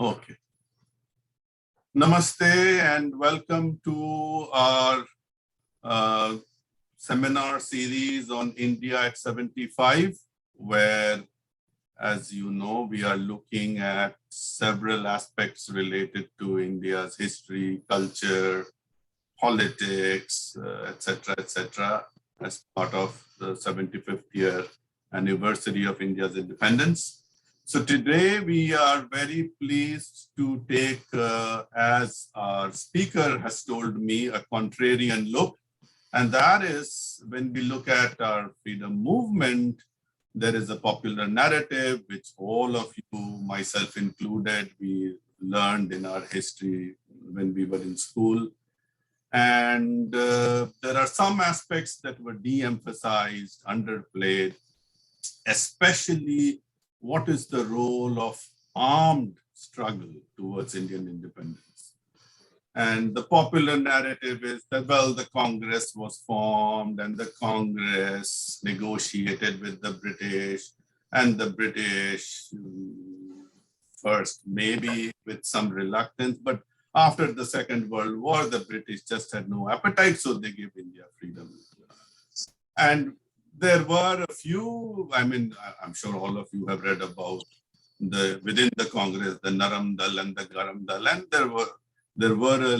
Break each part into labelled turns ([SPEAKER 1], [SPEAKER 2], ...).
[SPEAKER 1] Okay. Namaste and welcome to our seminar series on India at 75, where, as you know, we are looking at several aspects related to India's history, culture, politics, etc., as part of the 75th year anniversary of India's independence. So today we are very pleased to take, as our speaker has told me, a contrarian look. And that is when we look at our freedom movement, there is a popular narrative which all of you, myself included, we learned in our history when we were in school. And there are some aspects that were de-emphasized, underplayed, especially what is the role of armed struggle towards Indian independence. And the popular narrative is that, well, the Congress was formed and the Congress negotiated with the British, and the British first maybe with some reluctance, but after the Second World War, the British just had no appetite, so they gave India freedom. And there were a few, I'm sure all of you have read about within the Congress, the Naram Dal and the Garam Dal, and there were a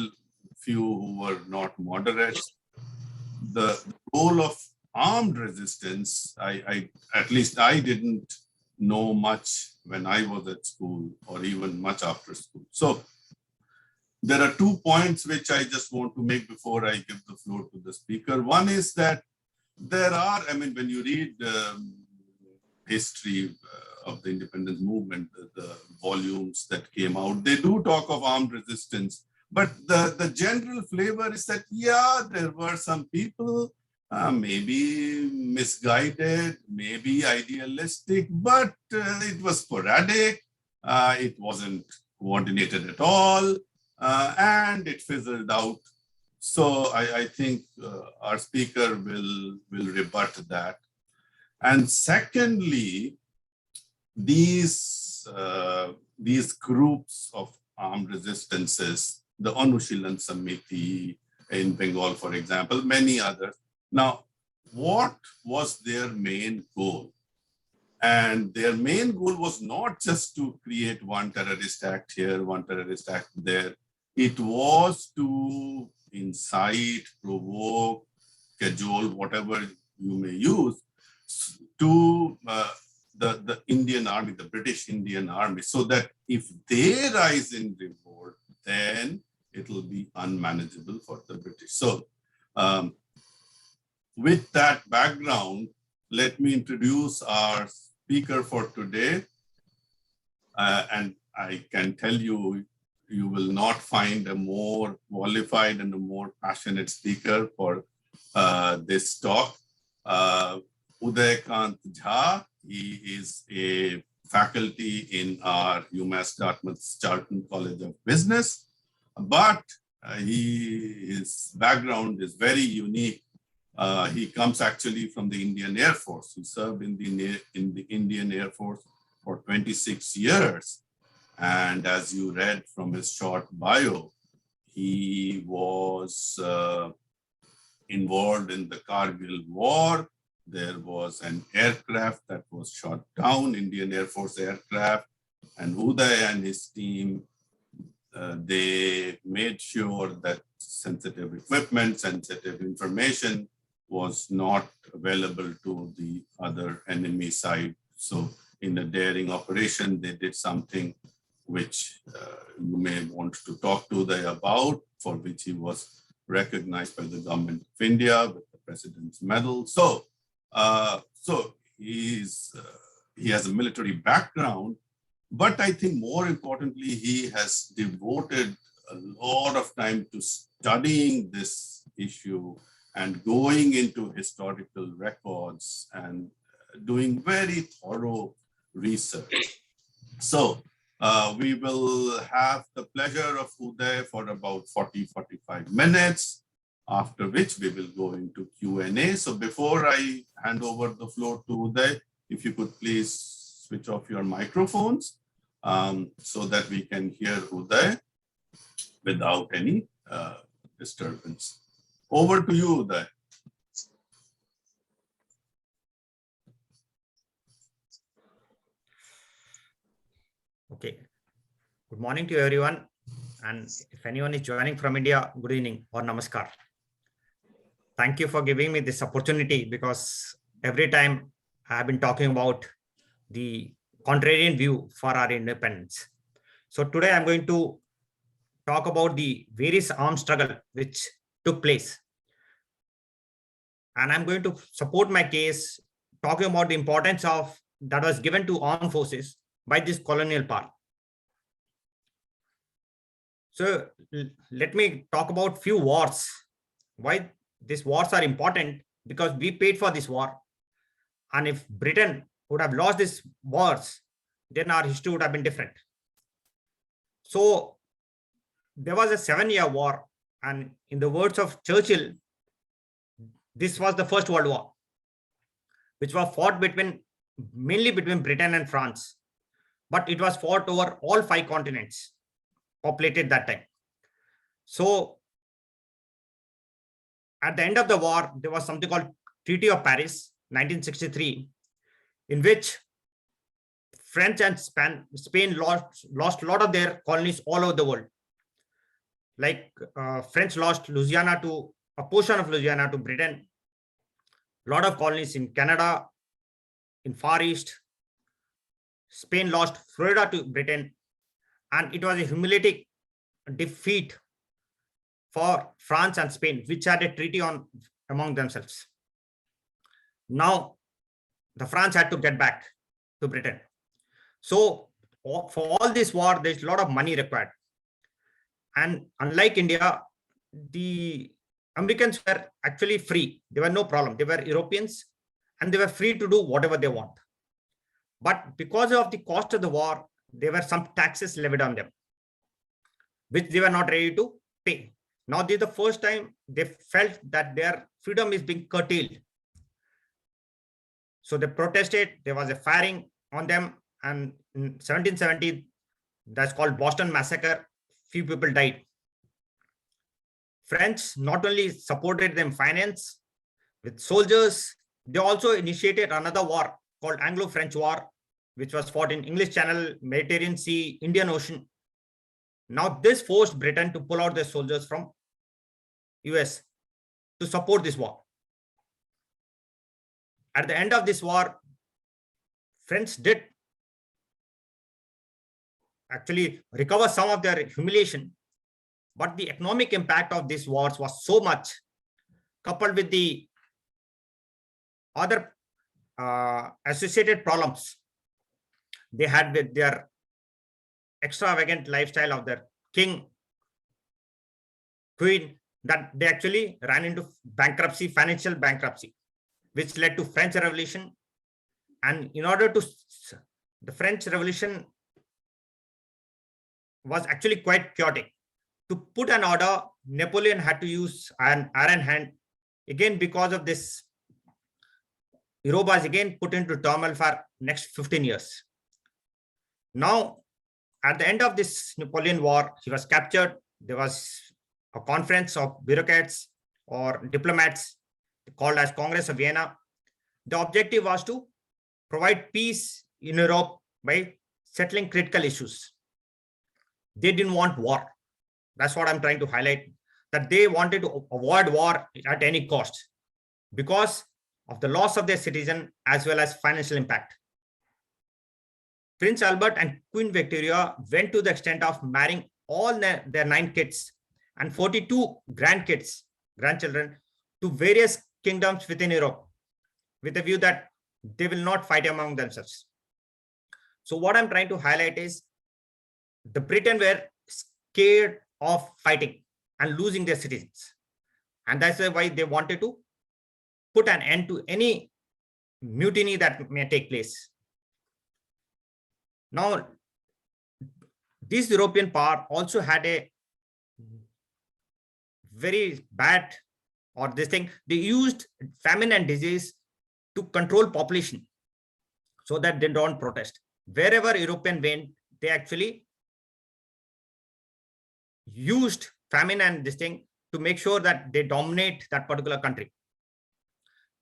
[SPEAKER 1] few who were not moderates. The role of armed resistance, at least I didn't know much when I was at school or even much after school. So there are 2 points which I just want to make before I give the floor to the speaker. One is that there are, when you read history of the independence movement, the volumes that came out, they do talk of armed resistance. But the general flavor is that, yeah, there were some people maybe misguided, maybe idealistic, but it was sporadic. It wasn't coordinated at all, and it fizzled out. So I think our speaker will rebut that. And secondly, these groups of armed resistances, the Anushilan Samiti in Bengal, for example, many others. Now, what was their main goal? And their main goal was not just to create one terrorist act here, one terrorist act there. It was to incite, provoke, cajole, whatever you may use, to the Indian army, the British Indian army, so that if they rise in revolt, then it will be unmanageable for the British. So with that background, let me introduce our speaker for today. And I can tell you, you will not find a more qualified and a more passionate speaker for this talk. Uday Kant Jha, he is a faculty in our UMass Dartmouth Charlton College of Business, but his background is very unique. He comes actually from the Indian Air Force. He served in the Indian Air Force for 26 years. And as you read from his short bio, he was involved in the Kargil War. There was an aircraft that was shot down, Indian Air Force aircraft, and Uday and his team, they made sure that sensitive equipment, sensitive information was not available to the other enemy side. So in a daring operation, they did something which you may want to talk to Uday about, for which he was recognized by the government of India with the President's Medal. So he has a military background, but I think more importantly, he has devoted a lot of time to studying this issue and going into historical records and doing very thorough research. So we will have the pleasure of Uday for about 40-45 minutes, after which we will go into Q&A. So before I hand over the floor to Uday, if you could please switch off your microphones. so that we can hear Uday without any disturbance. Over to you, Uday.
[SPEAKER 2] Okay. Good morning to everyone. And if anyone is joining from India, good evening or namaskar. Thank you for giving me this opportunity, because every time I have been talking about the contrarian view for our independence. So today I'm going to talk about the various armed struggle which took place. And I'm going to support my case talking about the importance of that was given to armed forces by this colonial power. So let me talk about few wars. Why these wars are important? Because we paid for this war. And if Britain would have lost these wars, then our history would have been different. So there was a 7-year war. And in the words of Churchill, this was the First World War, which was fought mainly between Britain and France. But it was fought over all 5 continents populated that time. So at the end of the war, there was something called Treaty of Paris, 1963, in which French and Spain lost a lot of their colonies all over the world. Like French lost a portion of Louisiana to Britain, a lot of colonies in Canada, in Far East. Spain lost Florida to Britain, and it was a humiliating defeat for France and Spain, which had a treaty among themselves. Now, the France had to get back to Britain. So for all this war, there's a lot of money required. And unlike India, the Americans were actually free. They were no problem. They were Europeans, and they were free to do whatever they want. But because of the cost of the war, there were some taxes levied on them, which they were not ready to pay. Now, this is the first time they felt that their freedom is being curtailed. So they protested. There was a firing on them. And in 1770, that's called Boston Massacre. Few people died. French not only supported them finance with soldiers, they also initiated another war called Anglo-French War, which was fought in English Channel, Mediterranean Sea, Indian Ocean. Now, this forced Britain to pull out their soldiers from US to support this war. At the end of this war, French did actually recover some of their humiliation, but the economic impact of these wars was so much, coupled with the other associated problems they had with their extravagant lifestyle of their king, queen, that they actually ran into bankruptcy, financial bankruptcy, which led to French Revolution. And in order to, the French Revolution was actually quite chaotic. To put an order, Napoleon had to use an iron hand. Again, because of this, Europe was again put into turmoil for next 15 years. Now, at the end of this Napoleon War, he was captured. There was a conference of bureaucrats or diplomats called as Congress of Vienna. The objective was to provide peace in Europe by settling critical issues. They didn't want war. That's what I'm trying to highlight, that they wanted to avoid war at any cost because of the loss of their citizen as well as financial impact. Prince Albert and Queen Victoria went to the extent of marrying all their 9 kids and 42 grandchildren to various kingdoms within Europe with a view that they will not fight among themselves. So what I'm trying to highlight is the Britain were scared of fighting and losing their citizens. And that's why they wanted to put an end to any mutiny that may take place. Now, this European power also had a very bad, or this thing, they used famine and disease to control population so that they don't protest. Wherever European went, they actually used famine and this thing to make sure that they dominate that particular country.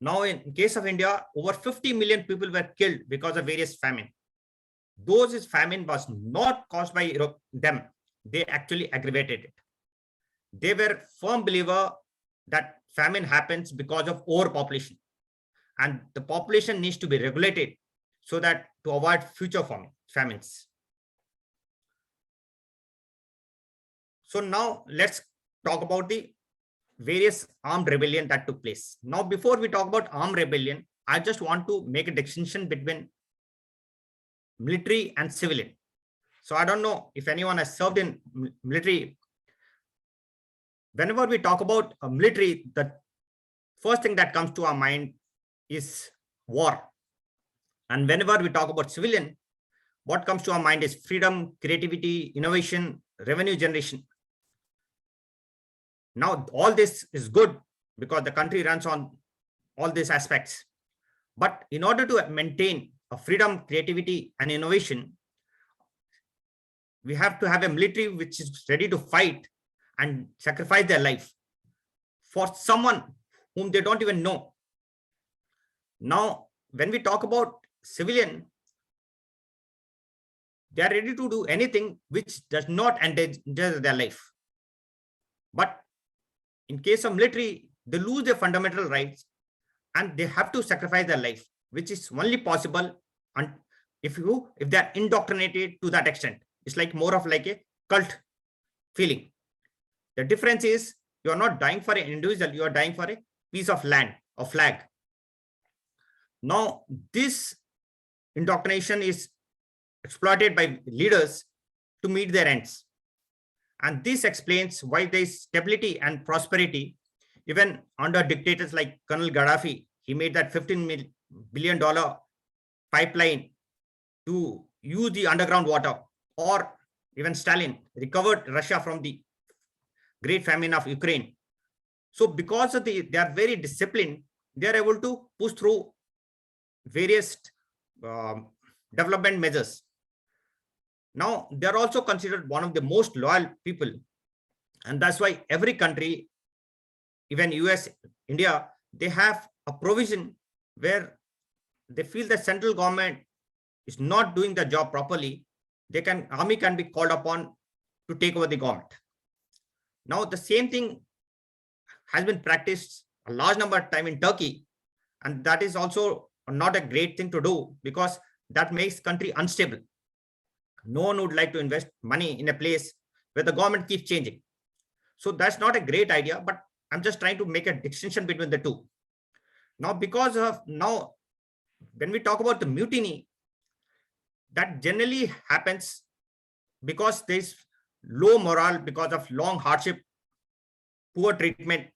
[SPEAKER 2] Now, in case of India, over 50 million people were killed because of various famine. Those famine was not caused by them. They actually aggravated it. They were firm believer that famine happens because of overpopulation, and the population needs to be regulated so that to avoid future famines. So now let's talk about the various armed rebellion that took place. Now, before we talk about armed rebellion, I just want to make a distinction between military and civilian. So I don't know if anyone has served in military. Whenever we talk about military, the first thing that comes to our mind is war. And whenever we talk about civilian, what comes to our mind is freedom, creativity, innovation, revenue generation. Now, all this is good because the country runs on all these aspects. But in order to maintain a freedom, creativity, and innovation, we have to have a military which is ready to fight and sacrifice their life for someone whom they don't even know. Now, when we talk about civilian, they are ready to do anything which does not endanger their life. But in case of military, they lose their fundamental rights and they have to sacrifice their life, which is only possible if they are indoctrinated to that extent. It's like more of like a cult feeling. The difference is you are not dying for an individual, you are dying for a piece of land or flag. Now, this indoctrination is exploited by leaders to meet their ends. And this explains why there is stability and prosperity even under dictators like Colonel Gaddafi. He made that $15 billion pipeline to use the underground water, or even Stalin recovered Russia from the great famine of Ukraine. So because of they are very disciplined, they are able to push through various development measures. Now, they are also considered one of the most loyal people. And that's why every country, even US, India, they have a provision where they feel the central government is not doing the job properly. Army can be called upon to take over the government. Now, the same thing has been practiced a large number of times in Turkey. And that is also not a great thing to do because that makes country unstable. No one would like to invest money in a place where the government keeps changing. So that's not a great idea, but I'm just trying to make a distinction between the two. Now, when we talk about the mutiny, that generally happens because there's low morale because of long hardship, poor treatment.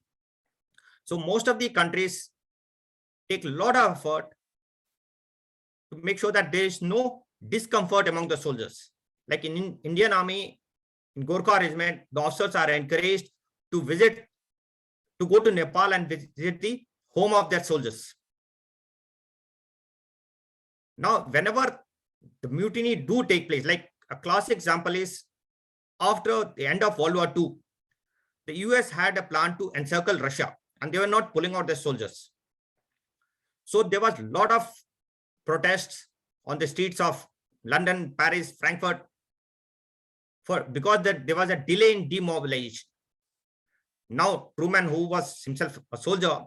[SPEAKER 2] So most of the countries take a lot of effort to make sure that there is no discomfort among the soldiers. Like in Indian Army, in Gorkha Regiment, the officers are encouraged to go to Nepal and visit the home of their soldiers. Now, whenever the mutiny do take place, like a classic example is after the end of World War II, the US had a plan to encircle Russia and they were not pulling out their soldiers. So there was a lot of protests on the streets of London, Paris, Frankfurt, because there was a delay in demobilization. Now, Truman, who was himself a soldier,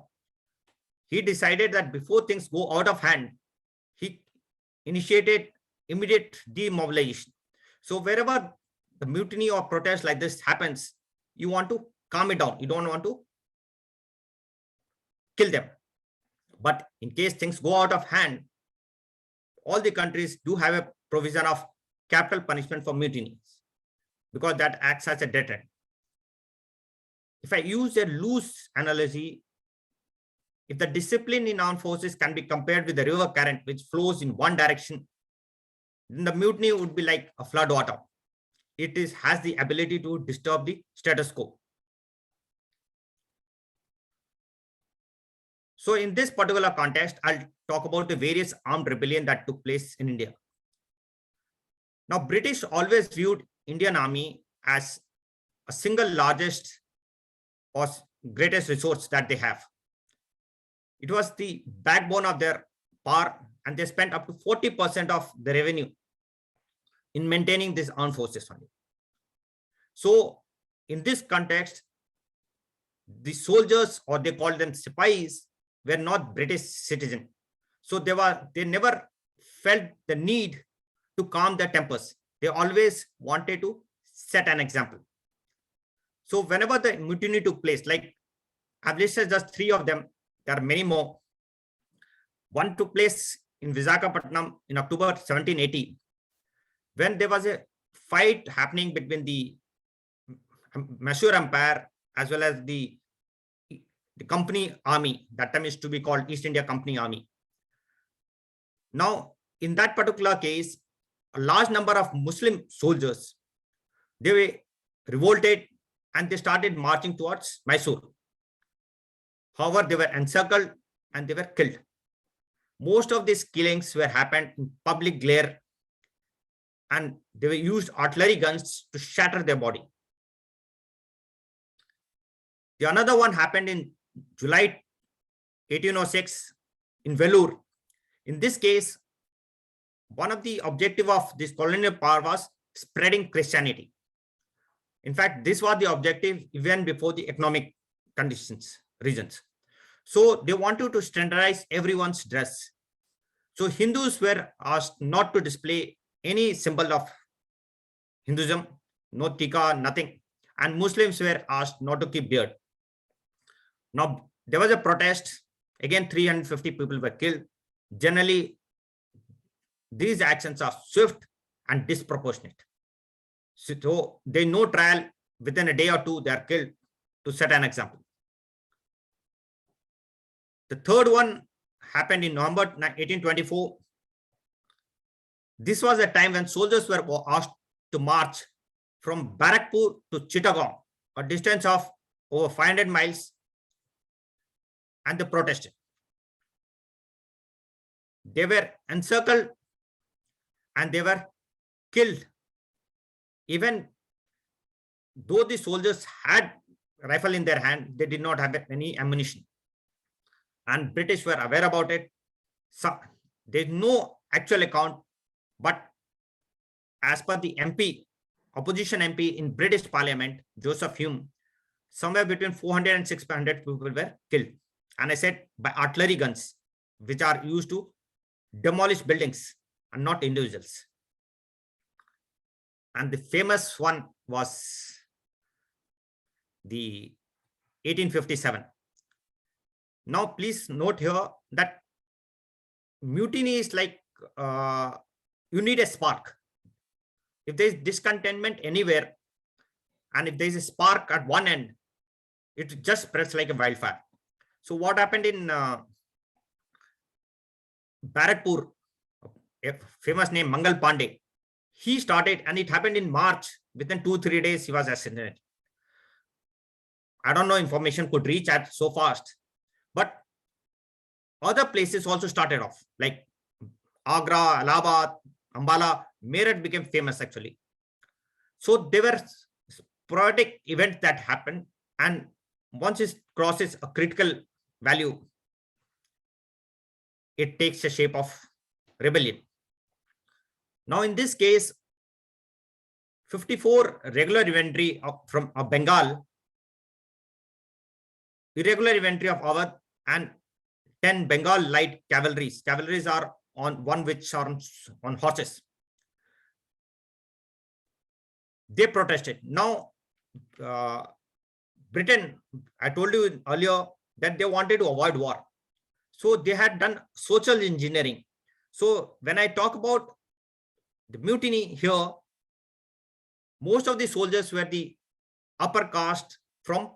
[SPEAKER 2] he decided that before things go out of hand, he initiated immediate demobilization. So wherever the mutiny or protest like this happens, you want to calm it down. You don't want to kill them. But in case things go out of hand, all the countries do have a provision of capital punishment for mutinies because that acts as a deterrent. If I use a loose analogy, if the discipline in armed forces can be compared with the river current which flows in one direction, then the mutiny would be like a flood water. It has the ability to disturb the status quo. So in this particular context, I'll talk about the various armed rebellion that took place in India. Now, British always viewed Indian Army as a single largest or greatest resource that they have. It was the backbone of their power, and they spent up to 40% of the revenue in maintaining these armed forces only. So in this context, the soldiers, or they called them sipais, were not British citizens. So they never felt the need to calm their tempers. They always wanted to set an example. So whenever the mutiny took place, like I've listed just 3 of them, there are many more. One took place in Visakhapatnam in October 1780, when there was a fight happening between the Mysore Empire as well as the company army. That time is to be called East India Company Army. Now, in that particular case, a large number of Muslim soldiers, they were revolted and they started marching towards Mysore. However, they were encircled and they were killed. Most of these killings were happened in public glare, and they were used artillery guns to shatter their body. The another one happened in July 1806 in Vellore. In this case, one of the objective of this colonial power was spreading Christianity. In fact, this was the objective even before the economic reasons. So they wanted to standardize everyone's dress. So Hindus were asked not to display any symbol of Hinduism, no tika, nothing. And Muslims were asked not to keep beard. Now, there was a protest. Again, 350 people were killed. Generally, these actions are swift and disproportionate. So they no trial, within a day or two, they are killed to set an example. The third one happened in November 1824. This was a time when soldiers were asked to march from Barakpur to Chittagong, a distance of over 500 miles, and they protested. They were encircled and they were killed. Even though the soldiers had a rifle in their hand, they did not have any ammunition. And British were aware about it. So there's no actual account, but as per the MP, opposition MP in British Parliament, Joseph Hume, somewhere between 400 and 600 people were killed. And I said by artillery guns, which are used to demolish buildings and not individuals. And the famous one was the 1857. Now, please note here that mutiny is like you need a spark. If there is discontentment anywhere, and if there is a spark at one end, it just spreads like a wildfire. So what happened in Barakpur, a famous name Mangal Pandey, he started, and it happened in March. Within 2-3 days, he was assassinated. I don't know, information could reach at so fast, but other places also started off, like Agra, Allahabad, Ambala, Meerut became famous actually. So there were sporadic events that happened, and once it crosses a critical value, it takes a shape of rebellion. Now, in this case, 54 regular infantry from Bengal, irregular infantry of Awadh, and 10 Bengal light cavalries. Cavalries are on one which are on horses. They protested. Now, Britain, I told you earlier that they wanted to avoid war. So they had done social engineering. So when I talk about the mutiny here, most of the soldiers were the upper caste from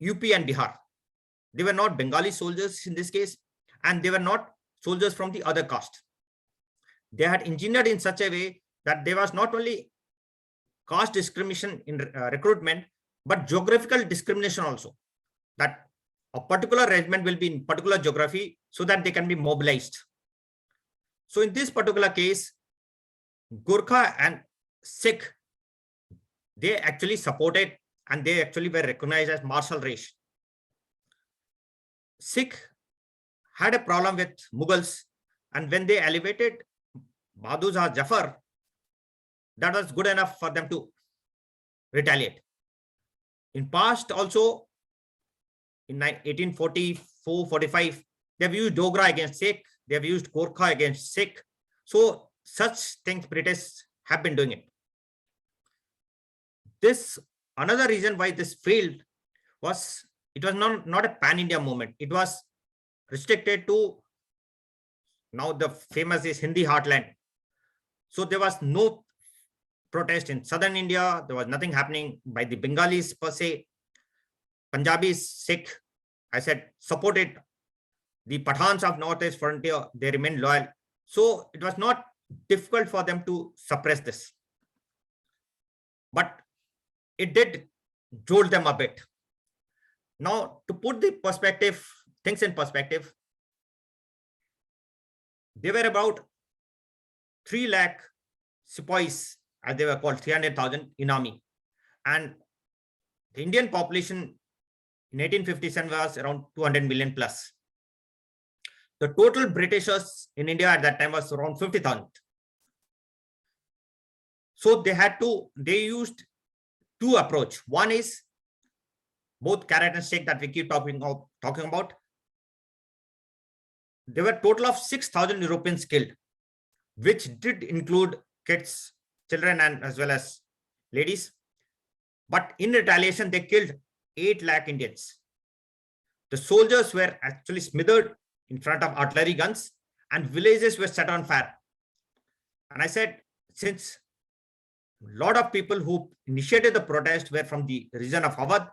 [SPEAKER 2] UP and Bihar. They were not Bengali soldiers in this case, and they were not soldiers from the other caste. They had engineered in such a way that there was not only caste discrimination in recruitment, but geographical discrimination also. That a particular regiment will be in particular geography so that they can be mobilized. So in this particular case, Gurkha and Sikh, they actually supported and they actually were recognized as martial race. Sikh had a problem with Mughals, and when they elevated Bahadur Shah Jafar, that was good enough for them to retaliate. In past also, in 1844-45, they've used Dogra against Sikh, they've used Gorkha against Sikh. So such things British have been doing it. This another reason why this failed was it was not a pan-India movement. It was restricted to now the famous is Hindi heartland. So there was no protest in southern India. There was nothing happening by the Bengalis per se. Punjabis, Sikh, I said, supported the Pathans of northeast frontier. They remained loyal. So it was not difficult for them to suppress this. But it did jolt them a bit. Now, to put the perspective, things in perspective, there were about 3 lakh sepoys, as they were called, 300,000 in army. And the Indian population in 1857 was around 200 million plus. The total Britishers in India at that time was around 50,000. So they used two approach. One is both carrot and stick that we keep talking about. There were a total of 6,000 Europeans killed, which did include kids, children, and as well as ladies. But in retaliation, they killed 8 lakh Indians. The soldiers were actually smothered in front of artillery guns and villages were set on fire. And I said, since a lot of people who initiated the protest were from the region of Awadh,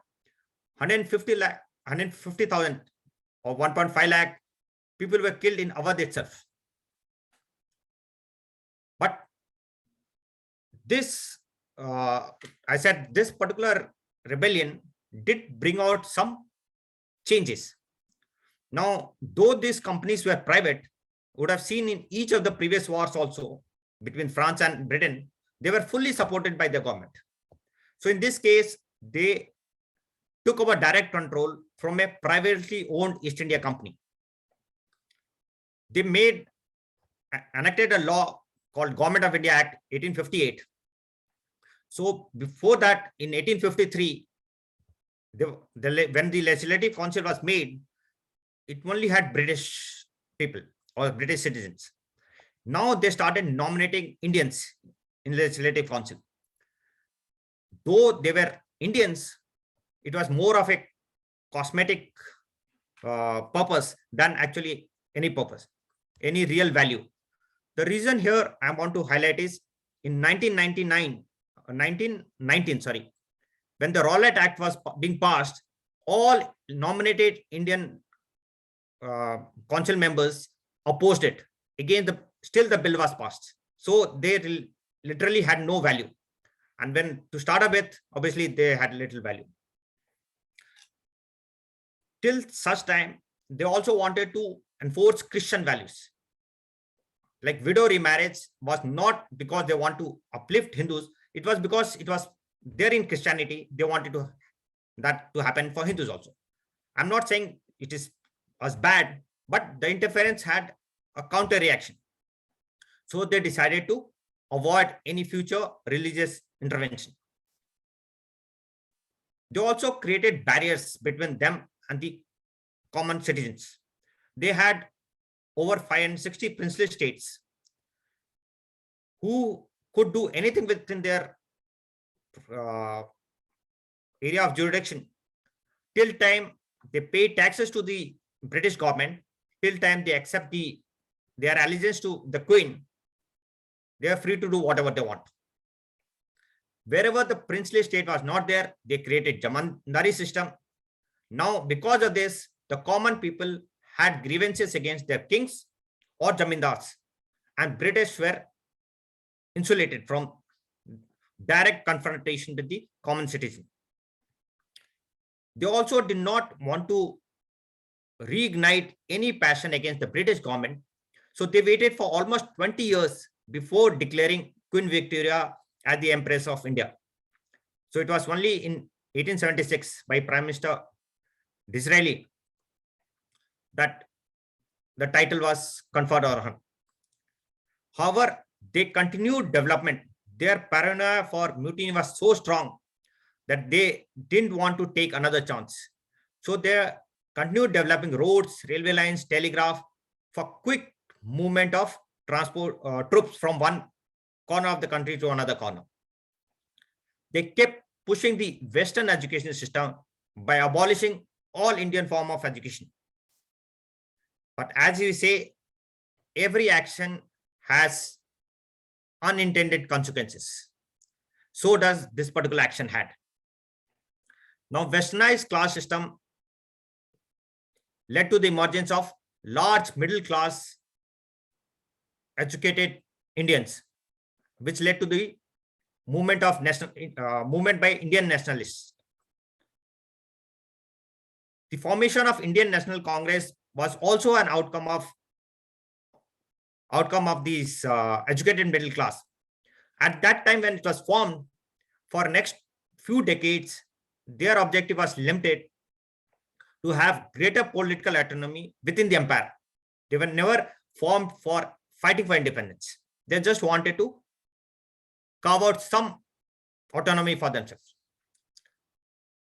[SPEAKER 2] 150,000 or 1.5 lakh people were killed in Awadh itself. But this, I said, this particular rebellion did bring out some changes. Now, though these companies were private, would have seen in each of the previous wars also between France and Britain, they were fully supported by the government. So in this case, they took over direct control from a privately owned East India Company. They enacted a law called Government of India Act 1858. So before that, in 1853, when the Legislative Council was made, it only had British people or British citizens. Now they started nominating Indians in the Legislative Council. Though they were Indians, it was more of a cosmetic purpose than actually any purpose, any real value. The reason here I want to highlight is in 1919, when the Rowlatt Act was being passed, all nominated Indian council members opposed it. Again, still the bill was passed. So they literally had no value. And when to start up with, obviously they had little value. Till such time, they also wanted to enforce Christian values. Like widow remarriage was not because they want to uplift Hindus. It was because it was there in Christianity. They wanted that to happen for Hindus also. I'm not saying it was bad, but the interference had a counter reaction. So they decided to avoid any future religious intervention. They also created barriers between them and the common citizens. They had over 560 princely states who could do anything within their area of jurisdiction till time they pay taxes to the British government, till time they accept their allegiance to the Queen. They are free to do whatever they want. Wherever the princely state was not there, they created Jamandari system. Now, because of this, the common people had grievances against their kings or Jamindars, and British were insulated from direct confrontation with the common citizen. They also did not want to reignite any passion against the British government. So they waited for almost 20 years before declaring Queen Victoria as the Empress of India. So it was only in 1876 by Prime Minister Disraeli that the title was conferred on her. However, they continued development. Their paranoia for mutiny was so strong that they didn't want to take another chance. So they continued developing roads, railway lines, telegraph for quick movement of transport troops from one corner of the country to another corner. They kept pushing the Western education system by abolishing all Indian form of education. But as we say, every action has unintended consequences. So does this particular action had. Now, westernized class system led to the emergence of large middle class educated Indians, which led to the movement of movement by Indian nationalists. The formation of Indian National Congress was also an outcome of these educated middle class. At that time, when it was formed, for next few decades, their objective was limited to have greater political autonomy within the empire. They were never formed for fighting for independence. They just wanted to carve out some autonomy for themselves.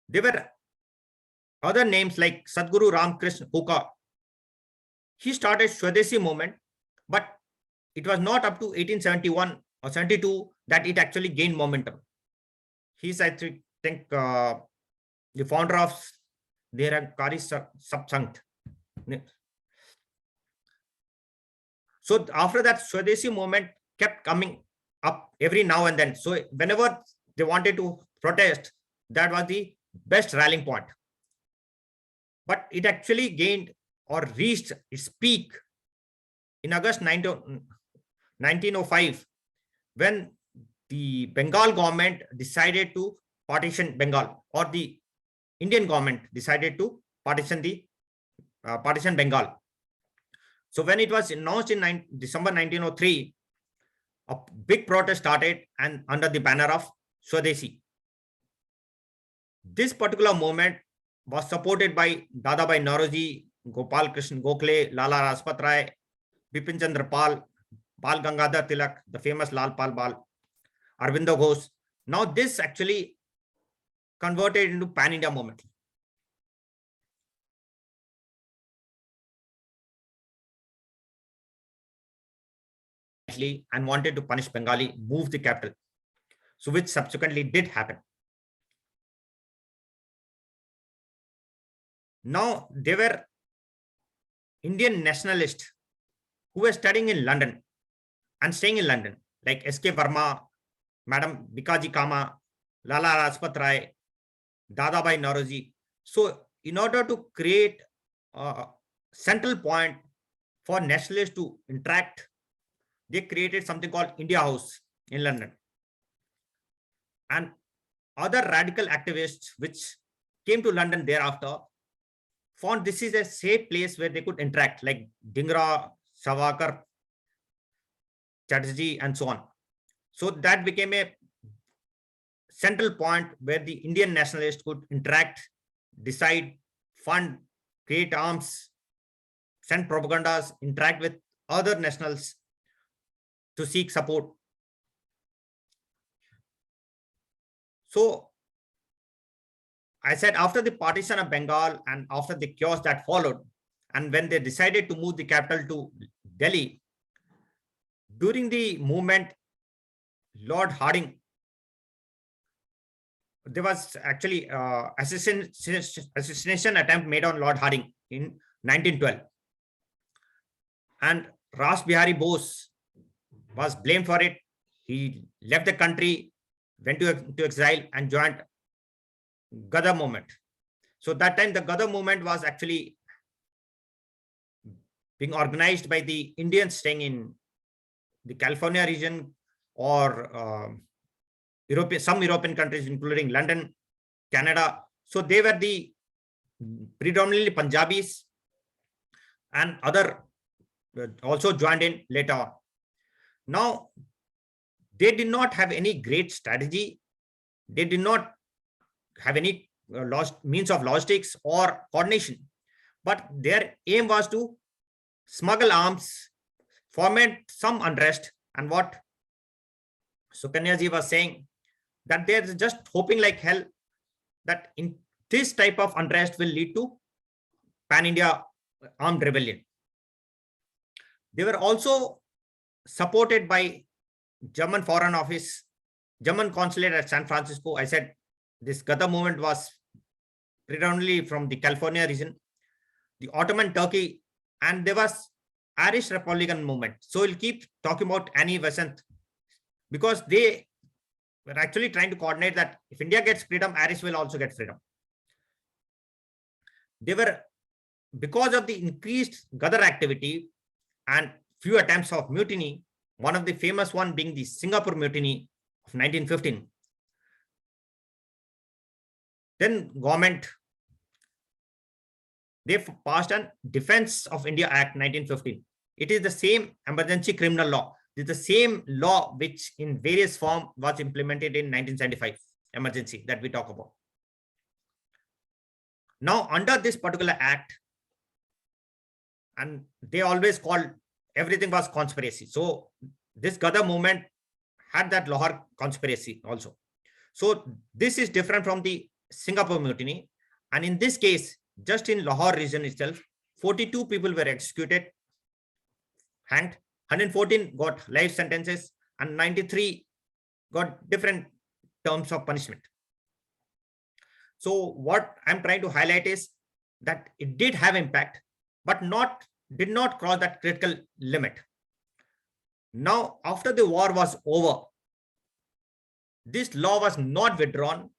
[SPEAKER 2] There were other names like Sadhguru Ramkrishna Huka. He started Swadeshi movement, but it was not up to 1871 or 72 that it actually gained momentum. He's, I think, the founder of Nirakari Sapsangt. So after that, Swadeshi movement kept coming up every now and then. So whenever they wanted to protest, that was the best rallying point. But it actually gained or reached its peak in August 1905, when the Bengal government decided to partition Bengal, or the Indian government decided to partition Bengal. So when it was announced in December 1903, a big protest started, and under the banner of Swadeshi. This particular movement was supported by Dadabhai Nauroji, Gopal Krishna Gokhale, Lala Rajpat Rai, Bipin Chandra Pal, Bal Gangadhar Tilak, the famous Lal Pal Bal, Arvindo Ghosh. Now this actually converted into pan-India movement. And wanted to punish Bengali, move the capital. So which subsequently did happen. Now there were Indian nationalists who were studying in London and staying in London, like S.K. Verma, Madam Bikaji Kama, Lala Rajpat Rai, Dadabhai Nauroji. So in order to create a central point for nationalists to interact, they created something called India House in London. And other radical activists which came to London thereafter found this is a safe place where they could interact, like Dhingra, Savarkar, Chatterjee, and so on. So that became a central point where the Indian nationalists could interact, decide, fund, create arms, send propagandas, interact with other nationals to seek support. So I said, after the partition of Bengal and after the chaos that followed, and when they decided to move the capital to Delhi, during the movement, Lord Hardinge, there was actually assassination attempt made on Lord Hardinge in 1912. And Ras Bihari Bose was blamed for it. He left the country, went to exile, and joined Gadar movement. So that time the Gadar movement was actually being organized by the Indians staying in the California region or some European countries, including London, Canada. So they were the predominantly Punjabis, and other also joined in later on. Now, They did not have any great strategy. They did not have any means of logistics or coordination, but their aim was to smuggle arms, foment some unrest, and what Sukanyaji was saying, that they're just hoping like hell that in this type of unrest will lead to pan-India armed rebellion. They were also supported by German Foreign Office, German consulate at San Francisco. I said this Gada movement was predominantly from the California region, the Ottoman Turkey, and there was Irish Republican movement. So we'll keep talking about Annie Besant because they were actually trying to coordinate that if India gets freedom, Irish will also get freedom. They were, because of the increased Gadar activity and few attempts of mutiny, one of the famous one being the Singapore mutiny of 1915. Then government, they passed a Defense of India Act 1915. It is the same emergency criminal law. It is the same law which in various form was implemented in 1975 emergency that we talk about. Now under this particular act, and they always called everything was conspiracy. So this Gada movement had that Lahore conspiracy also. So this is different from the Singapore mutiny. And in this case, just in Lahore region itself, 42 people were executed, hanged, 114 got life sentences, and 93 got different terms of punishment. So what I'm trying to highlight is that it did have impact, but did not cross that critical limit. Now, after the war was over, this law was not withdrawn,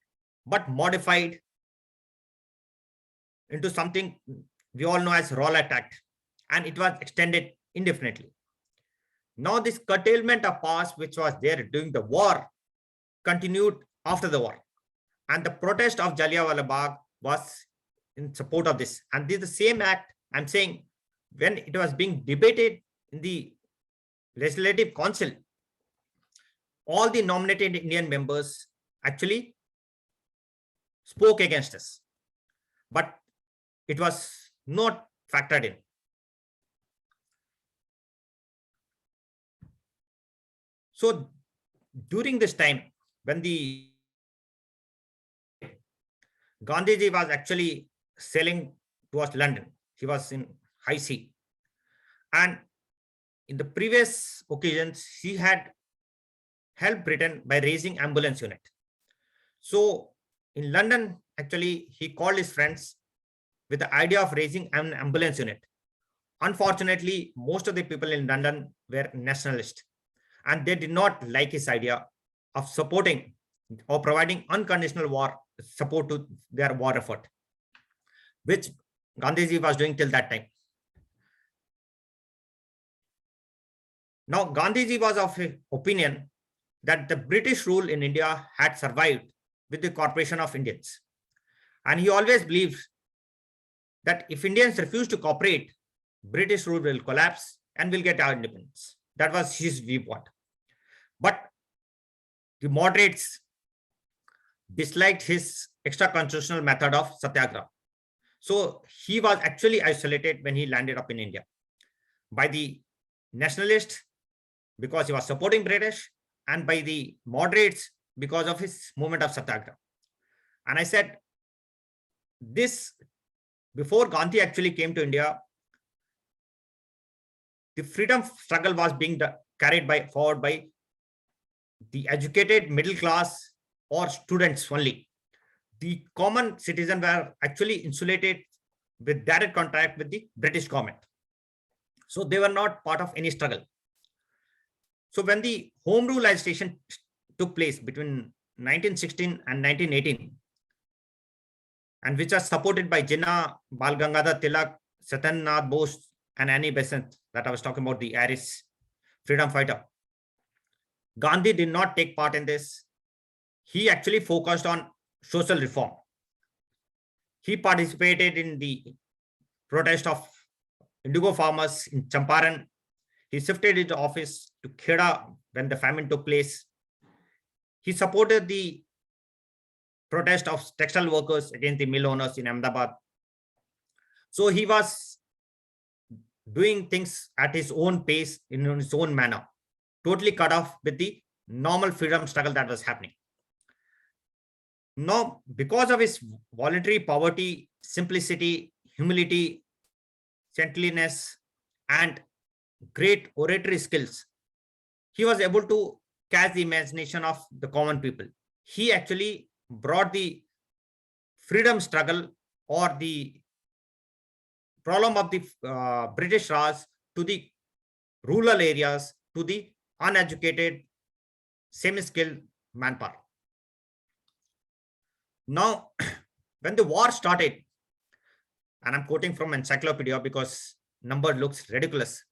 [SPEAKER 2] but modified into something we all know as Rowlatt Act, and it was extended indefinitely. Now, this curtailment of powers, which was there during the war, continued after the war. And the protest of Jallianwala Bagh was in support of this. And this is the same act, I'm saying, when it was being debated in the Legislative Council, all the nominated Indian members actually spoke against us, but it was not factored in. So during this time, when the Gandhiji was actually sailing towards London, he was in high sea, and in the previous occasions, he had helped Britain by raising ambulance unit. So in London, actually, he called his friends with the idea of raising an ambulance unit. Unfortunately, most of the people in London were nationalists, and they did not like his idea of supporting or providing unconditional war support to their war effort, which Gandhiji was doing till that time. Now, Gandhiji was of opinion that the British rule in India had survived with the Corporation of Indians. And he always believed that if Indians refuse to cooperate, British rule will collapse and we'll get our independence. That was his viewpoint. But the moderates disliked his extra-constitutional method of satyagraha. So he was actually isolated when he landed up in India by the nationalists because he was supporting British, and by the moderates because of his movement of satyagraha. And I said, this, before Gandhi actually came to India, the freedom struggle was being carried forward by the educated middle class or students only. The common citizen were actually insulated with direct contact with the British government. So they were not part of any struggle. So when the Home Rule legislation took place between 1916 and 1918, and which was supported by Jinnah, Bal Gangadhar Tilak, Satyendranath Bose, and Annie Besant, that I was talking about, the Irish freedom fighter, Gandhi did not take part in this. He actually focused on social reform. He participated in the protest of indigo farmers in Champaran. He shifted his office to Kheda when the famine took place. He supported the protest of textile workers against the mill owners in Ahmedabad. So he was doing things at his own pace, in his own manner, totally cut off with the normal freedom struggle that was happening. Now, because of his voluntary poverty, simplicity, humility, gentleness, and great oratory skills, he was able to catch the imagination of the common people. He actually brought the freedom struggle or the problem of the British Raj to the rural areas, to the uneducated, semi-skilled manpower. Now, when the war started, and I'm quoting from encyclopedia because number looks ridiculous,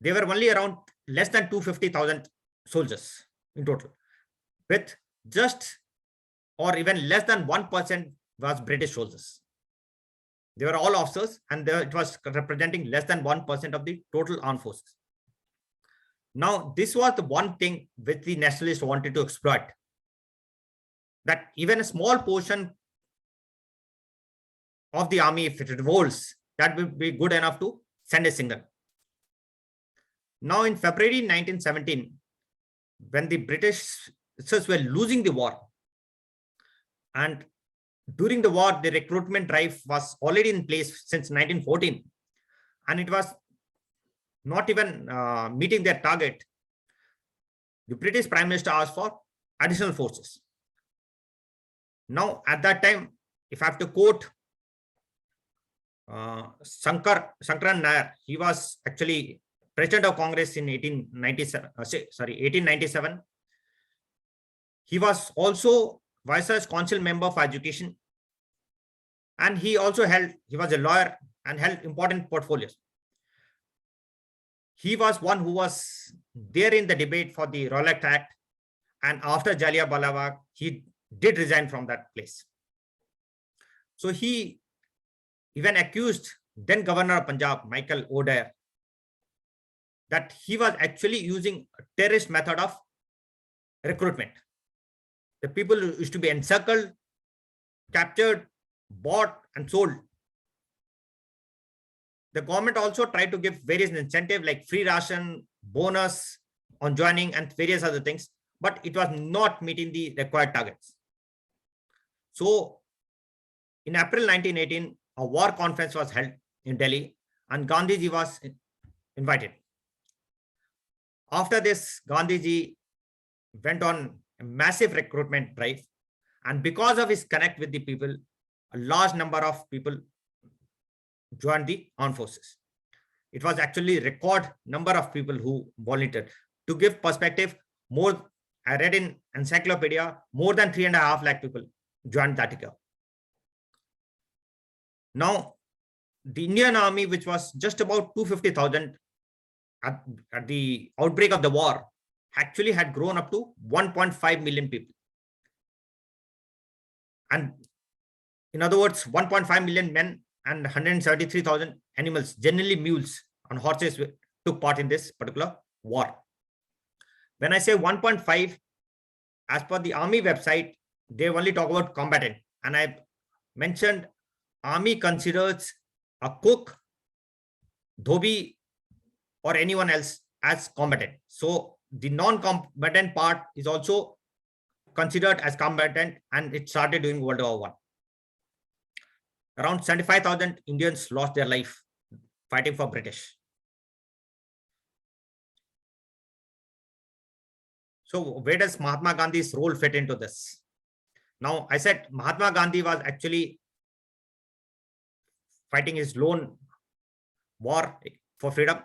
[SPEAKER 2] there were only around less than 250,000 soldiers in total, with just or even less than 1% was British soldiers. They were all officers, and it was representing less than 1% of the total armed forces. Now, this was the one thing which the nationalists wanted to exploit, that even a small portion of the army, if it revolts, that will be good enough to send a signal. Now, in February 1917, when the British were losing the war, and during the war, the recruitment drive was already in place since 1914, and it was not even meeting their target, the British Prime Minister asked for additional forces. Now, at that time, if I have to quote Sankaran Nair, he was actually President of Congress in 1897. He was also Viceroy's Council member for Education, and he was a lawyer and held important portfolios. He was one who was there in the debate for the Rowlatt Act, and after Jallianwala Bagh, he did resign from that place. So he even accused then Governor of Punjab, Michael O'Dare, that he was actually using a terrorist method of recruitment. The people used to be encircled, captured, bought, and sold. The government also tried to give various incentives like free ration, bonus on joining, and various other things, but it was not meeting the required targets. So in April 1918, a war conference was held in Delhi, and Gandhiji was invited. After this, Gandhiji went on a massive recruitment drive, and because of his connect with the people, a large number of people joined the armed forces. It was actually a record number of people who volunteered. To give perspective, I read in encyclopedia, more than 3.5 lakh people joined that year. Now, the Indian army, which was just about 250,000 at the outbreak of the war, actually had grown up to 1.5 million people. And in other words, 1.5 million men and 173,000 animals, generally mules on horses, took part in this particular war. When I say 1.5, as per the army website, they only talk about combatant. And I mentioned army considers a cook, dhobi, or anyone else as combatant. So the non-combatant part is also considered as combatant, and it started during World War I. Around 75,000 Indians lost their life fighting for British. So where does Mahatma Gandhi's role fit into this? Now, I said Mahatma Gandhi was actually fighting his lone war for freedom.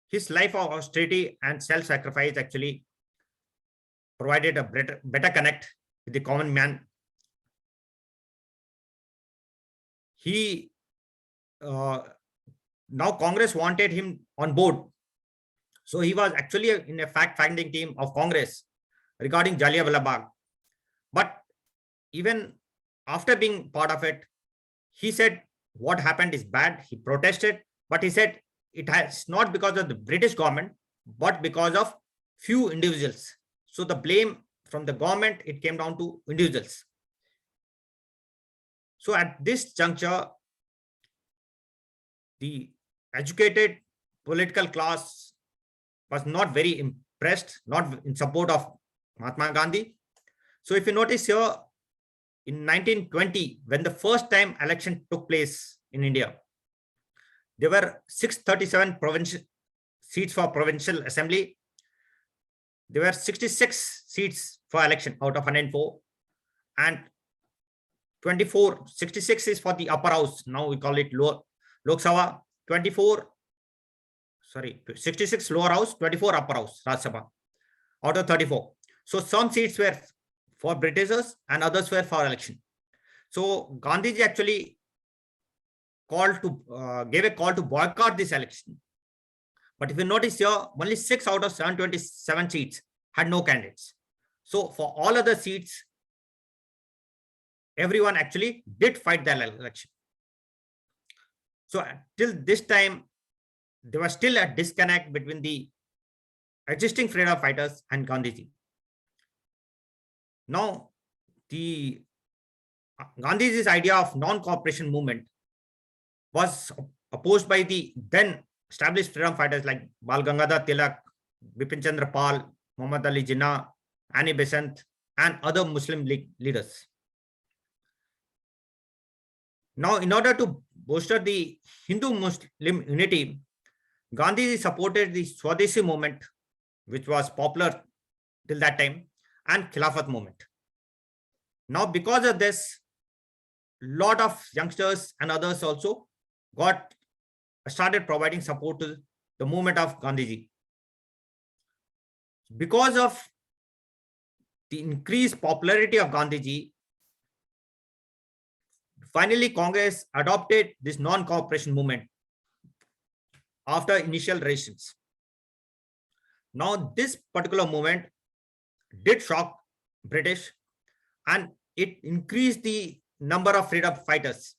[SPEAKER 2] His life of austerity and self-sacrifice actually provided a better connect with the common man. Now Congress wanted him on board. So he was actually in a fact-finding team of Congress regarding Jallianwala Bagh. But even after being part of it, he said what happened is bad. He protested, but he said it has not because of the British government, but because of few individuals. So the blame from the government, it came down to individuals. So at this juncture, the educated political class was not very impressed, not in support of Mahatma Gandhi. So if you notice here, in 1920, when the first time election took place in India, there were 637 provincial seats for provincial assembly. There were 66 seats for election out of 104, and 66 is for the upper house. Now we call it lower Lok Sabha. 66 lower house, 24 upper house, Rajya Sabha, out of 34. So some seats were for Britishers and others were for election. So Gandhiji actually gave a call to boycott this election. But if you notice here, only 6 out of 727 seats had no candidates. So for all other seats, everyone actually did fight the election. So till this time, there was still a disconnect between the existing freedom fighters and Gandhiji. Now, the Gandhiji's idea of non-cooperation movement was opposed by the then established freedom fighters like Bal Gangadhar Tilak, Bipin Chandra Pal, Muhammad Ali Jinnah, Annie Besant, and other Muslim League leaders. Now, in order to bolster the Hindu-Muslim unity, Gandhiji supported the Swadeshi movement, which was popular till that time, and Khilafat movement. Now, because of this, lot of youngsters and others also started providing support to the movement of Gandhiji. Because of the increased popularity of Gandhiji, finally Congress adopted this non-cooperation movement after initial resistance. Now, this particular movement did shock British, and it increased the number of freedom fighters.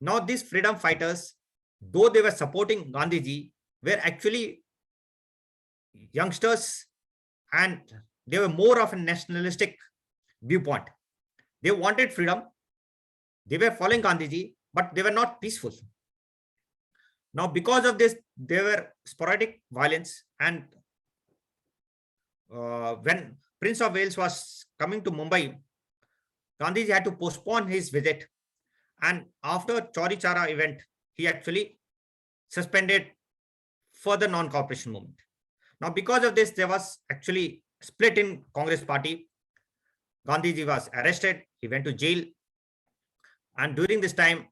[SPEAKER 2] Now, these freedom fighters, though they were supporting Gandhiji, were actually youngsters, and they were more of a nationalistic viewpoint. They wanted freedom. They were following Gandhiji, but they were not peaceful. Now, because of this, there were sporadic violence, and when Prince of Wales was coming to Mumbai, Gandhiji had to postpone his visit, and after Chauri Chara event, he actually suspended further non-cooperation movement. Now, because of this, there was actually split in Congress party. Gandhiji was arrested. He went to jail. And during this time,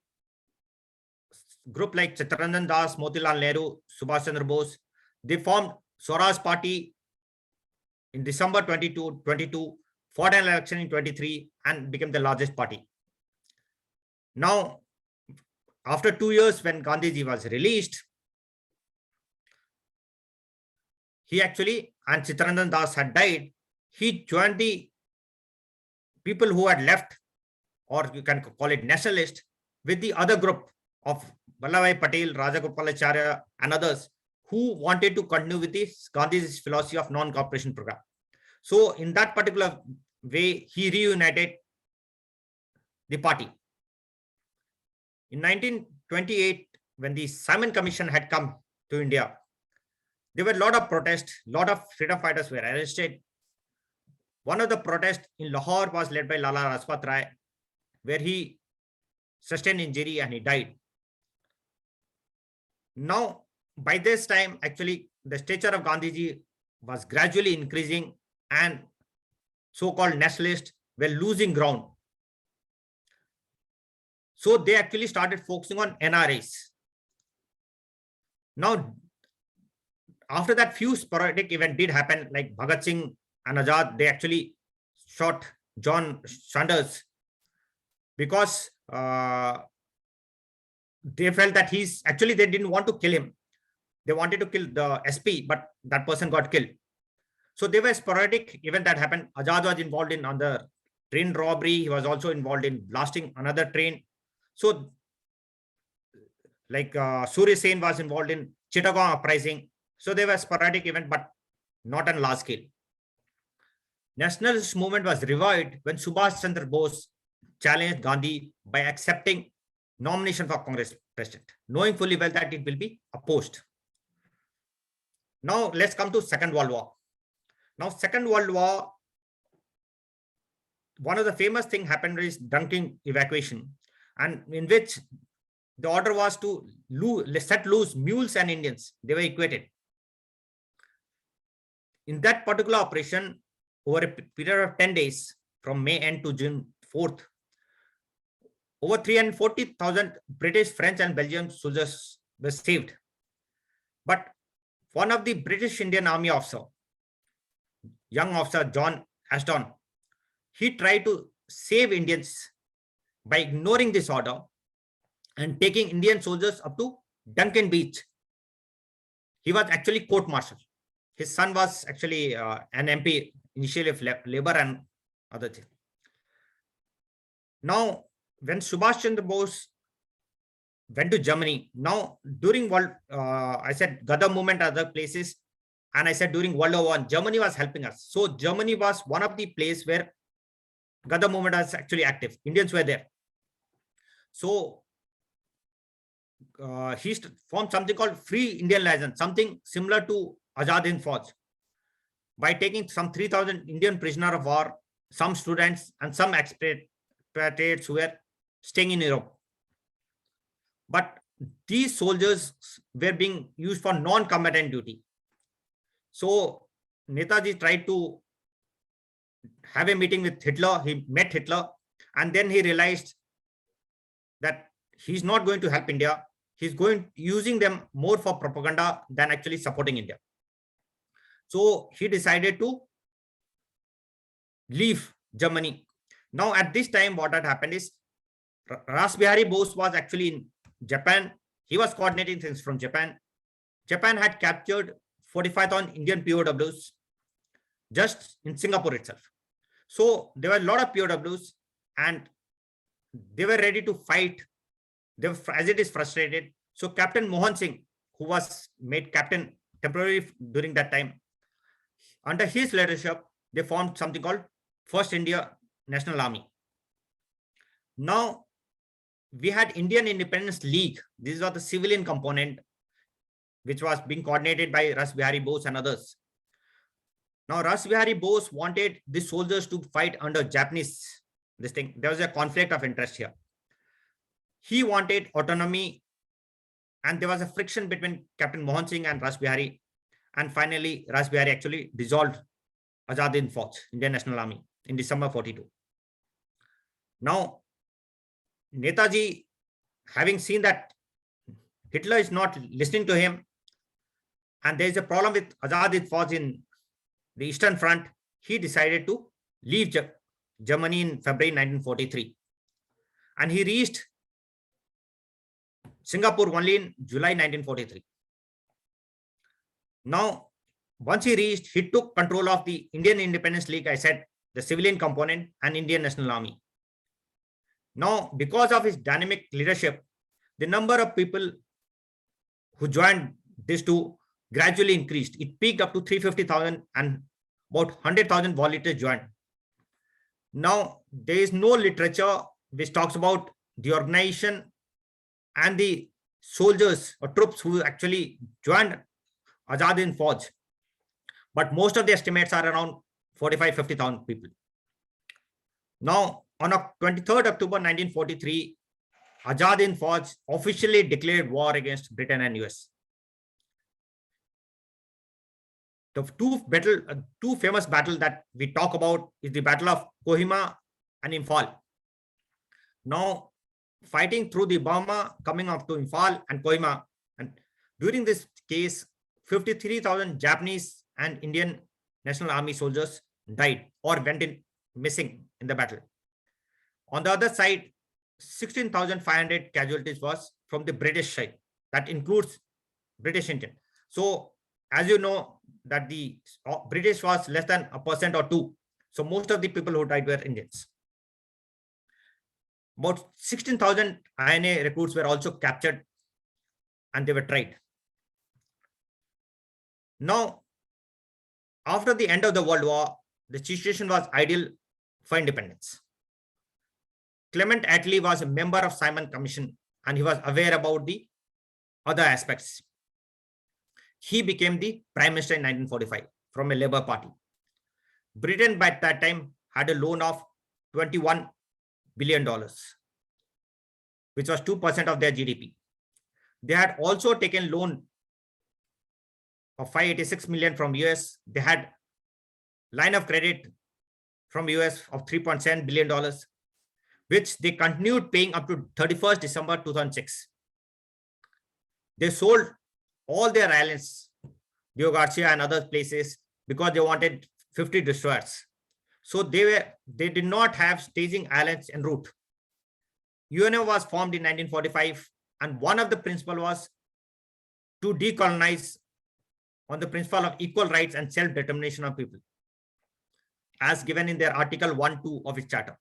[SPEAKER 2] group like Chittaranjan Das, Motilal Nehru, Subhash Chandra Bose, they formed Swaraj Party in December 22, fought an election in 23, and became the largest party. Now, after 2 years, when Gandhiji was released, he actually, and Chittaranjan Das had died, he joined the people who had left, or you can call it nationalist, with the other group of Vallabhbhai Patel, Rajagopalacharya, and others who wanted to continue with Gandhi's philosophy of non-cooperation program. So in that particular way, he reunited the party. In 1928, when the Simon Commission had come to India, there were a lot of protests, a lot of freedom fighters were arrested. One of the protests in Lahore was led by Lala Rajpat Rai, where he sustained injury and he died. Now, by this time, actually, the stature of Gandhiji was gradually increasing, and so-called nationalists were losing ground. So they actually started focusing on NRAs. Now, after that, few sporadic events did happen, like Bhagat Singh and Azad, they actually shot John Sanders because they felt that they didn't want to kill him. They wanted to kill the SP, but that person got killed. So there were sporadic events that happened. Azad was involved in another train robbery. He was also involved in blasting another train. So like Surya Sen was involved in Chittagong uprising. So they were sporadic event, but not on large scale. Nationalist movement was revived when Subhash Chandra Bose challenged Gandhi by accepting nomination for Congress president, knowing fully well that it will be opposed. Now let's come to Second World War. Now, Second World War, one of the famous thing happened is Dunkin evacuation, and in which the order was to set loose mules and Indians. They were equated. In that particular operation, over a period of 10 days, from May end to June 4th, over 340,000 British, French, and Belgian soldiers were saved. But one of the British Indian Army officer, young officer John Ashton, he tried to save Indians by ignoring this order and taking Indian soldiers up to Duncan Beach. He was actually court-martialed. His son was actually an MP initially of labor and other things. Now, when Subhash Chandra Bose went to Germany, now during I said Gadar movement, other places, and I said during World War I, Germany was helping us. So Germany was one of the places where Gadar movement was actually active. Indians were there. So he formed something called Free Indian Liaison, something similar to Azad Hind Fauj, by taking some 3,000 Indian prisoner of war, some students and some expatriates who were staying in Europe. But these soldiers were being used for non-combatant duty. So Netaji tried to have a meeting with Hitler. He met Hitler, and then he realized that he's not going to help India. He's using them more for propaganda than actually supporting India. So he decided to leave Germany. Now at this time, what had happened is Ras Bihari Bose was actually in Japan. He was coordinating things from Japan. Japan had captured 45,000 Indian POWs just in Singapore itself. So there were a lot of POWs and they were ready to fight. They were, as it is, frustrated. So Captain Mohan Singh, who was made captain temporarily during that time, under his leadership, they formed something called First India National Army. Now, we had Indian Independence League. This was the civilian component, which was being coordinated by Ras Bihari Bose and others. Now, Ras Bihari Bose wanted the soldiers to fight under Japanese, this thing. There was a conflict of interest here. He wanted autonomy, and there was a friction between Captain Mohan Singh and Ras Bihari. And finally, Ras Bihari actually dissolved Azad Hind Fauj, Indian National Army, in December 42. Now, Netaji, having seen that Hitler is not listening to him, and there is a problem with Azad Hind Fauj in the Eastern Front, he decided to leave Germany in February 1943. And he reached Singapore only in July 1943. Now, once he reached, he took control of the Indian Independence League, I said, the civilian component, and Indian National Army. Now, because of his dynamic leadership, the number of people who joined these two gradually increased. It peaked up to 350,000 and about 100,000 volunteers joined. Now, there is no literature which talks about the organization and the soldiers or troops who actually joined Azad Hind Fauj. But most of the estimates are around 45,000-50,000 people. Now, on 23rd October 1943, Azad Hind Fauj officially declared war against Britain and US. The two famous battles that we talk about is the Battle of Kohima and Imphal. Now, fighting through the Burma, coming up to Imphal and Kohima, and during this case, 53,000 Japanese and Indian National Army soldiers died or went missing in the battle. On the other side, 16,500 casualties was from the British side. That includes British Indian. So, as you know, that the British was less than 1% or 2%. So most of the people who died were Indians. About 16,000 INA recruits were also captured and they were tried. Now, after the end of the World War, the situation was ideal for independence. Clement Attlee was a member of Simon Commission and he was aware about the other aspects. He became the Prime Minister in 1945 from a Labour Party. Britain by that time had a loan of $21 billion, which was 2% of their GDP. They had also taken loan of 586 million from US. They had line of credit from US of $3.7 billion, which they continued paying up to 31st December 2006. They sold all their islands, Dio Garcia and other places, because they wanted 50 destroyers. So they did not have staging islands en route. UNO was formed in 1945, and one of the principles was to decolonize on the principle of equal rights and self-determination of people, as given in their Article 1(2) of its charter.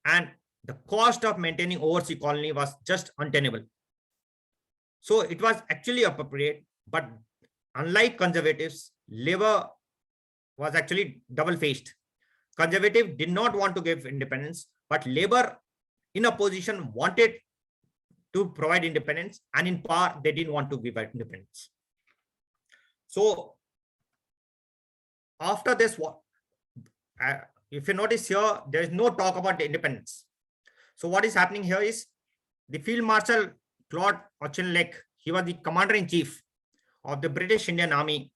[SPEAKER 2] And the cost of maintaining overseas colony was just untenable. So it was actually appropriate, but unlike conservatives, Labour was actually double-faced. Conservative did not want to give independence, but Labour in opposition wanted to provide independence, and in power, they didn't want to give independence. So after this, if you notice here, there is no talk about the independence. So what is happening here is the Field Marshal Claude Auchinleck, he was the commander-in-chief of the British Indian Army.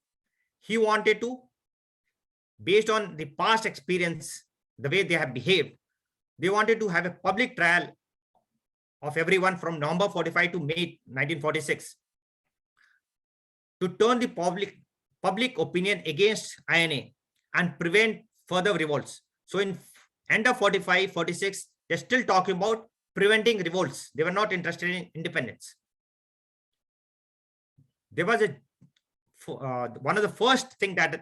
[SPEAKER 2] He wanted to, based on the past experience, the way they have behaved, they wanted to have a public trial of everyone from November 45 to May 1946 to turn the public opinion against INA and prevent further revolts. So in end of 45, 46, they're still talking about preventing revolts. They were not interested in independence. There was one of the first thing that the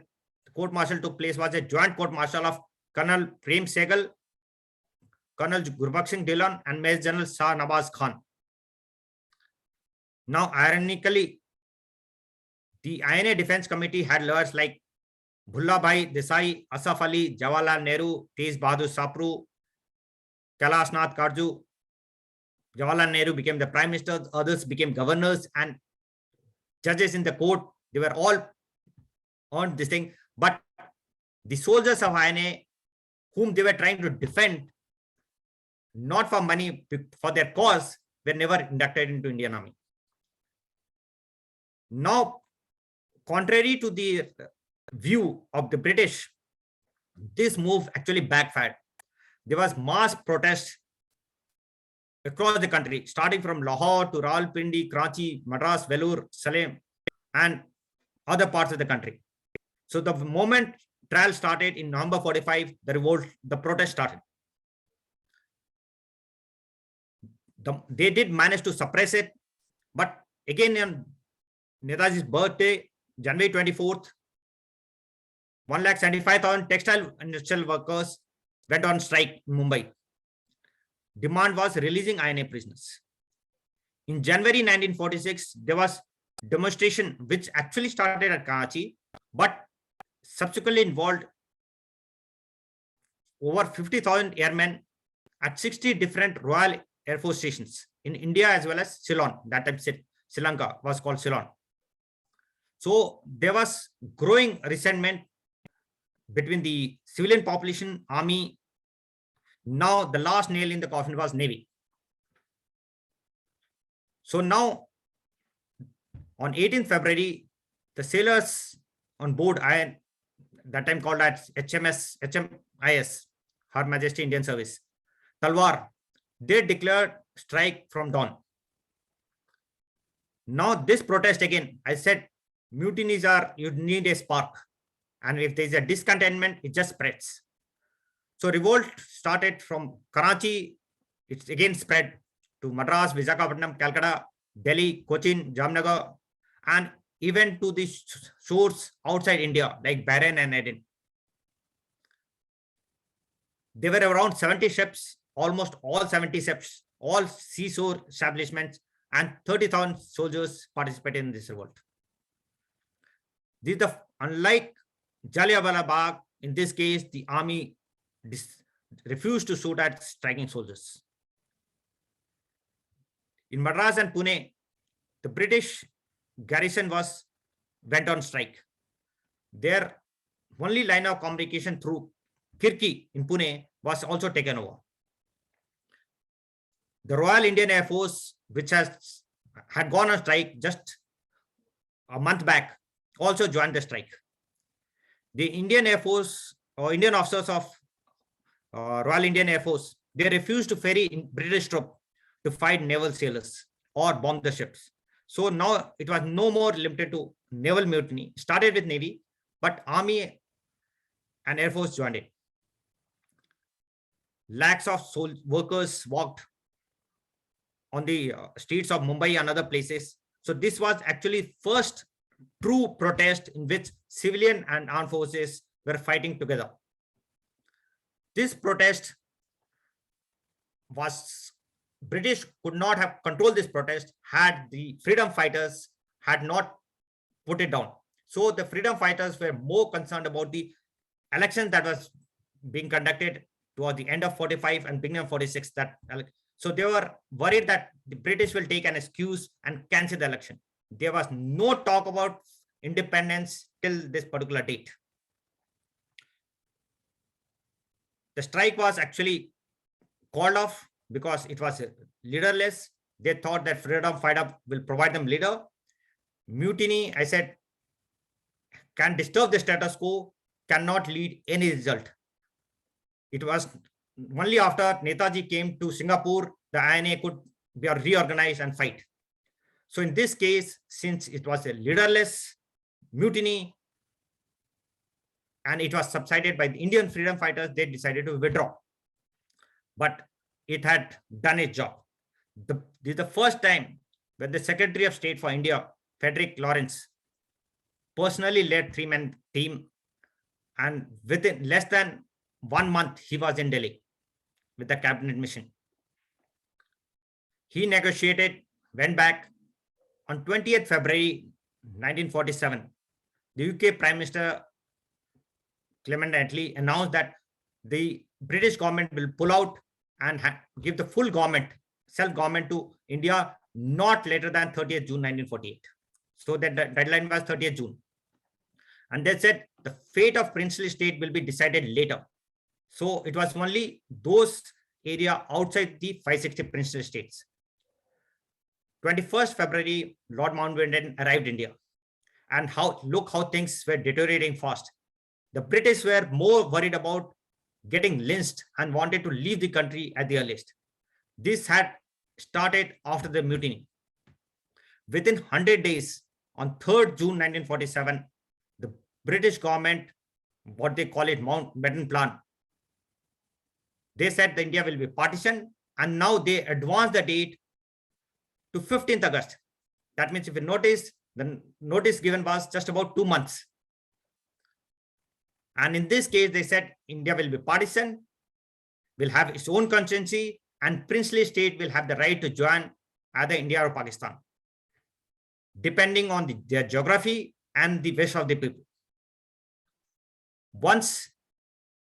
[SPEAKER 2] court martial took place was a joint court martial of Colonel Prem Sehgal, Colonel Gurbakh Singh Dhillon, and Major General Shah Nawaz Khan. Now, ironically, the INA Defense Committee had lawyers like Bhulla Bhai Desai, Asaf Ali, Jawaharlal Nehru, Tej Bahadur Sapru, Kailash Nath Karju. Jawaharlal Nehru became the prime minister, others became governors and judges in the court. They were all on this thing, but the soldiers of INA, whom they were trying to defend, not for money, for their cause, were never inducted into Indian Army. Now, contrary to the view of the British, this move actually backfired. There was mass protest across the country, starting from Lahore to Rawalpindi, Karachi, Madras, Vellore, Salem, and other parts of the country. So the moment trial started in November 45, the protest started. They did manage to suppress it, but again on Netaji's birthday, January 24th, 175,000 textile industrial workers went on strike in Mumbai. Demand was releasing INA prisoners. In January 1946, there was demonstration which actually started at Karachi, but subsequently involved over 50,000 airmen at 60 different Royal Air Force stations in India as well as Ceylon. That time Sri Lanka was called Ceylon. So there was growing resentment between the civilian population, army. Now the last nail in the coffin was Navy. So now on 18th February, the sailors on board that time called as HMIS, Her Majesty Indian Service, Talwar, they declared strike from dawn. Now this protest again, I said, mutinies you need a spark. And if there's a discontentment, it just spreads. So revolt started from Karachi. It's again spread to Madras, Visakhapatnam, Calcutta, Delhi, Cochin, Jamnagar, and even to the shores outside India, like Bahrain and Aden. There were around 70 ships, almost all 70 ships, all seashore establishments, and 30,000 soldiers participated in this revolt. Unlike Jallianwala Bagh, in this case, the army refused to shoot at striking soldiers. In Madras and Pune, the British garrison went on strike. Their only line of communication through Kirki in Pune was also taken over. The Royal Indian Air Force, which had gone on strike just a month back, also joined the strike. The Indian Air Force or Indian officers of Royal Indian Air Force, they refused to ferry British troops to fight naval sailors or bomb the ships. So now it was no more limited to naval mutiny. Started with Navy, but Army and Air Force joined it. Lakhs of workers walked on the streets of Mumbai and other places. So this was actually first true protest in which civilian and armed forces were fighting together. This protest was, British could not have controlled this protest had the freedom fighters had not put it down. So the freedom fighters were more concerned about the election that was being conducted toward the end of 45 and beginning of 46. So they were worried that the British will take an excuse and cancel the election. There was no talk about independence till this particular date. The strike was actually called off because it was leaderless. They thought that freedom fighter will provide them leader. Mutiny, I said, can disturb the status quo, cannot lead any result. It was only after Netaji came to Singapore, the INA could be reorganized and fight. So in this case, since it was a leaderless mutiny and it was subsided by the Indian freedom fighters, they decided to withdraw. But it had done its job. This is the first time when the Secretary of State for India, Frederick Lawrence, personally led three-man team, and within less than 1 month, he was in Delhi with the cabinet mission. He negotiated, went back on 20th February 1947. The UK Prime Minister Clement Attlee announced that the British government will pull out and give the full government, self-government to India not later than 30th June 1948. So that the deadline was 30th June. And they said the fate of princely state will be decided later. So it was only those area outside the 560 princely states. 21st February, Lord Mountbatten arrived in India. And look how things were deteriorating fast. The British were more worried about getting lynched and wanted to leave the country at the earliest. This had started after the mutiny. Within 100 days, on 3rd June 1947, the British government, what they call it, Mountbatten Plan, they said that India will be partitioned, and now they advanced the date to 15th August. That means if you notice, the notice given was just about 2 months. And in this case, they said India will be partition, will have its own constituency, and princely state will have the right to join either India or Pakistan, depending on their geography and the wish of the people. Once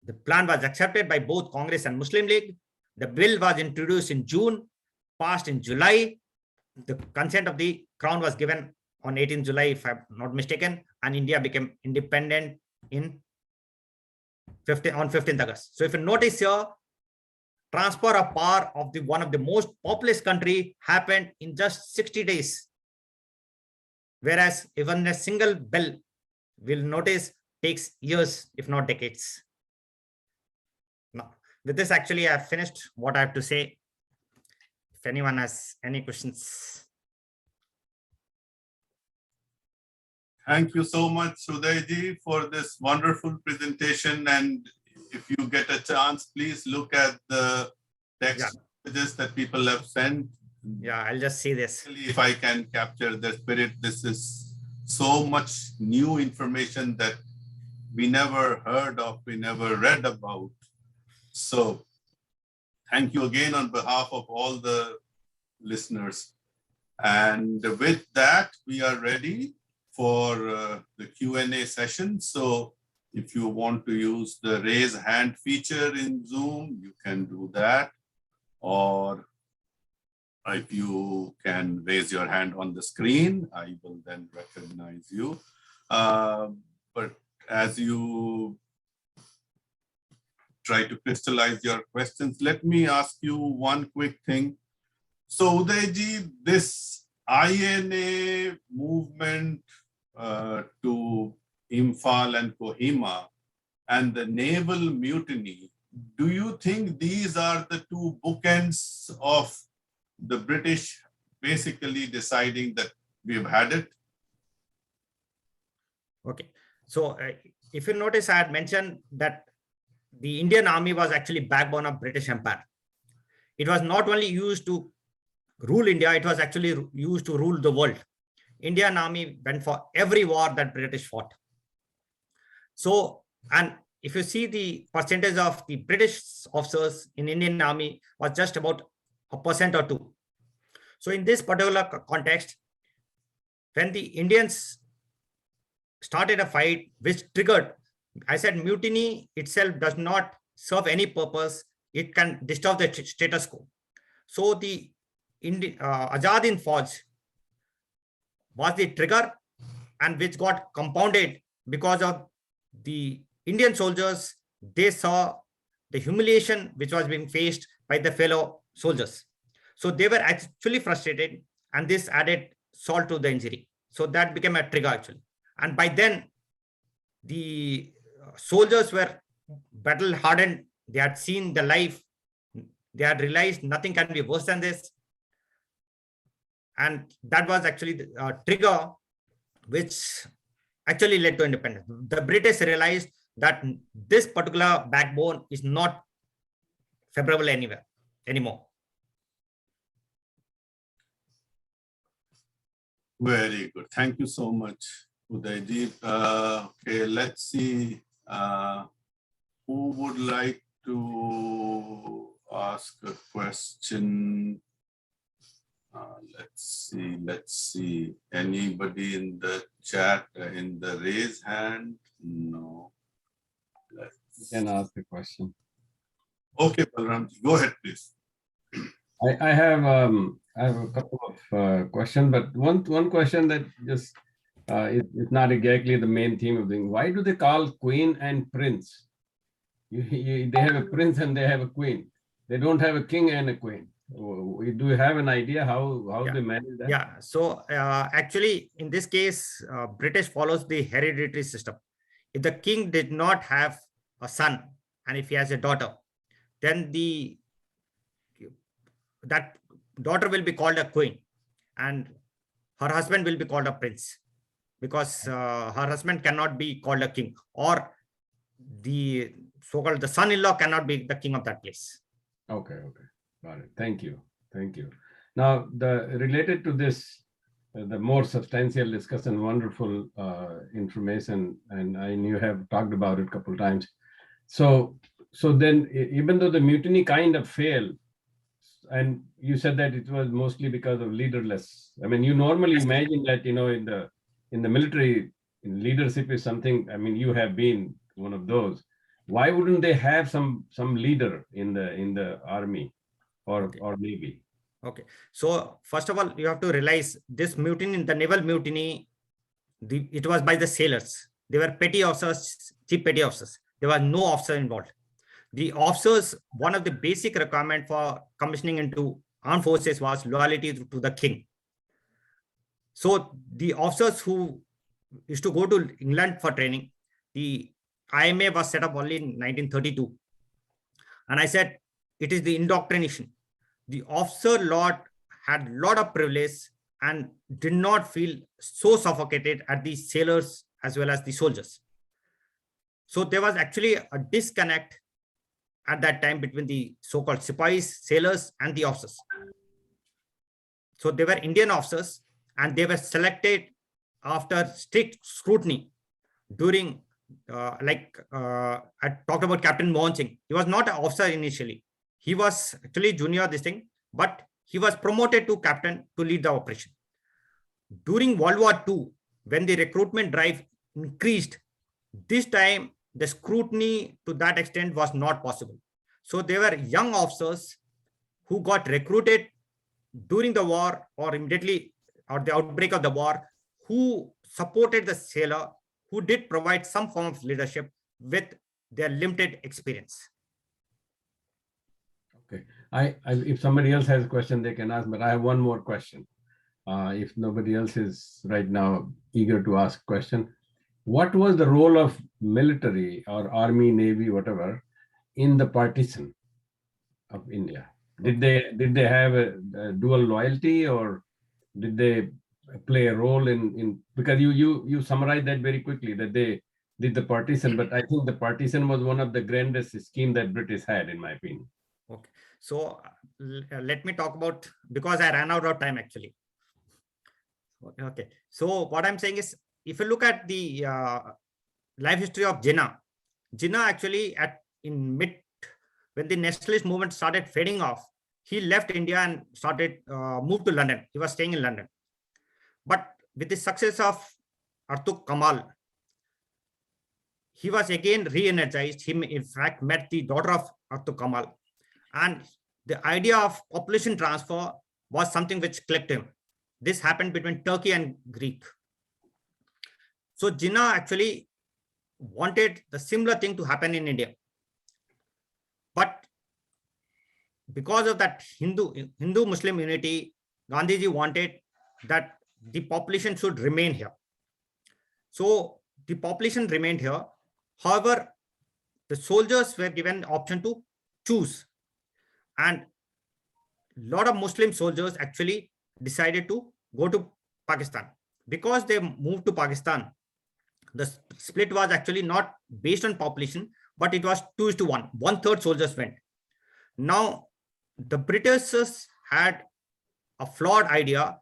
[SPEAKER 2] the plan was accepted by both Congress and Muslim League, the bill was introduced in June, passed in July. The consent of the Crown was given on 18th July, if I'm not mistaken, and India became independent on 15th August. So if you notice here, transfer of power of one of the most populous country happened in just 60 days. Whereas even a single bill, we'll notice, takes years, if not decades. Now, with this, actually, I've finished what I have to say. If anyone has any questions.
[SPEAKER 1] Thank you so much, Udayji, for this wonderful presentation. And if you get a chance, please look at the text messages that people have sent.
[SPEAKER 2] Yeah, I'll just see this.
[SPEAKER 1] If I can capture the spirit, this is so much new information that we never heard of, we never read about. So thank you again on behalf of all the listeners. And with that, we are ready for the Q&A session. So if you want to use the raise hand feature in Zoom, you can do that. Or if you can raise your hand on the screen, I will then recognize you. But as you try to crystallize your questions, let me ask you one quick thing. So Udayji, this INA movement to Imphal and Kohima and the naval mutiny, do you think these are the two bookends of the British basically deciding that we've had it?
[SPEAKER 2] Okay. So if you notice, I had mentioned that the Indian Army was actually backbone of British Empire. It was not only used to rule India, it was actually used to rule the world. Indian Army went for every war that British fought. So, and if you see the percentage of the British officers in Indian Army was just about 1% or 2%. So in this particular context, when the Indians started a fight which triggered, I said mutiny itself does not serve any purpose. It can disturb the status quo. So the Azad Hind Fauj was the trigger, and which got compounded because of the Indian soldiers. They saw the humiliation which was being faced by the fellow soldiers. So they were actually frustrated, and this added salt to the injury. So that became a trigger actually. And by then, the soldiers were battle hardened. They had seen the life. They had realized nothing can be worse than this. And that was actually the trigger which actually led to independence. The British realized that this particular backbone is not favorable anymore.
[SPEAKER 1] Very good. Thank you so much, Udayji. Okay, let's see who would like to ask a question. Let's see. Anybody in the chat, in the raise hand? No.
[SPEAKER 3] You can ask a question.
[SPEAKER 1] Okay, Balram, go ahead, please.
[SPEAKER 3] I have a couple of questions, but one question that just is not exactly the main theme of the thing. Why do they call queen and prince? They have a prince and they have a queen. They don't have a king and a queen. Do you have an idea how they manage that?
[SPEAKER 2] Yeah. So actually, in this case, British follows the hereditary system. If the king did not have a son, and if he has a daughter, then that daughter will be called a queen, and her husband will be called a prince, because her husband cannot be called a king, or the so-called the son-in-law cannot be the king of that place.
[SPEAKER 3] Okay. Got it. Thank you. Now, related to this, the more substantial discussion, wonderful information, and you have talked about it a couple of times. So then, even though the mutiny kind of failed, and you said that it was mostly because of leaderless. I mean, you normally imagine that in the military, in leadership is something. I mean, you have been one of those. Why wouldn't they have some leader in the army or navy?
[SPEAKER 2] Okay. So first of all, you have to realize this mutiny, the naval mutiny, it was by the sailors. They were petty officers, chief petty officers. There was no officer involved. The officers, one of the basic requirement for commissioning into armed forces was loyalty to the king. So the officers who used to go to England for training, the IMA was set up only in 1932. And I said, it is the indoctrination. The officer lot had a lot of privilege and did not feel so suffocated at the sailors as well as the soldiers. So there was actually a disconnect at that time between the so-called sipais, sailors, and the officers. So they were Indian officers, and they were selected after strict scrutiny during, I talked about Captain Mohan Singh. He was not an officer initially. He was actually junior this thing, but he was promoted to captain to lead the operation. During World War II, when the recruitment drive increased, this time the scrutiny to that extent was not possible. So there were young officers who got recruited during the war or immediately or the outbreak of the war, who supported the sailor, who did provide some form of leadership with their limited experience.
[SPEAKER 3] Okay. If somebody else has a question, they can ask, but I have one more question. If nobody else is right now eager to ask a question, what was the role of military or army, navy, whatever, in the partition of India? Did they have a dual loyalty, or did they play a role in because you summarized that very quickly, that they did the partition, but I think the partition was one of the grandest scheme that British had, in my opinion.
[SPEAKER 2] Okay, so let me talk about, because I ran out of time actually. Okay, so what I'm saying is, if you look at the life history of Jinnah actually when the nationalist movement started fading off, he left India and moved to London. He was staying in London. But with the success of Artuk Kamal, he was again re-energized. He in fact met the daughter of Artuk Kamal. And the idea of population transfer was something which clicked him. This happened between Turkey and Greek. So Jinnah actually wanted the similar thing to happen in India. But because of that Hindu-Muslim unity, Gandhiji wanted that the population should remain here. So the population remained here. However, the soldiers were given the option to choose. And a lot of Muslim soldiers actually decided to go to Pakistan. Because they moved to Pakistan, the split was actually not based on population, but it was 2:1. 1/3 soldiers went. Now, the Britishers had a flawed idea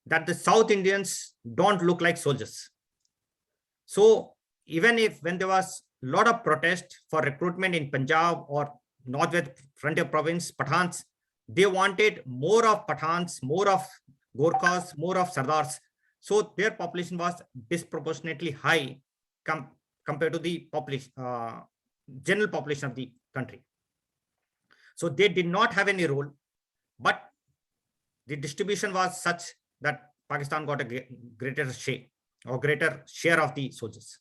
[SPEAKER 2] that the South Indians don't look like soldiers. So even when there was a lot of protest for recruitment in Punjab or Northwest Frontier Province, Pathans, they wanted more of Pathans, more of Gorkhas, more of Sardars. So their population was disproportionately high compared to the population, general population of the country. So they did not have any role, but the distribution was such that Pakistan got a greater share of the soldiers.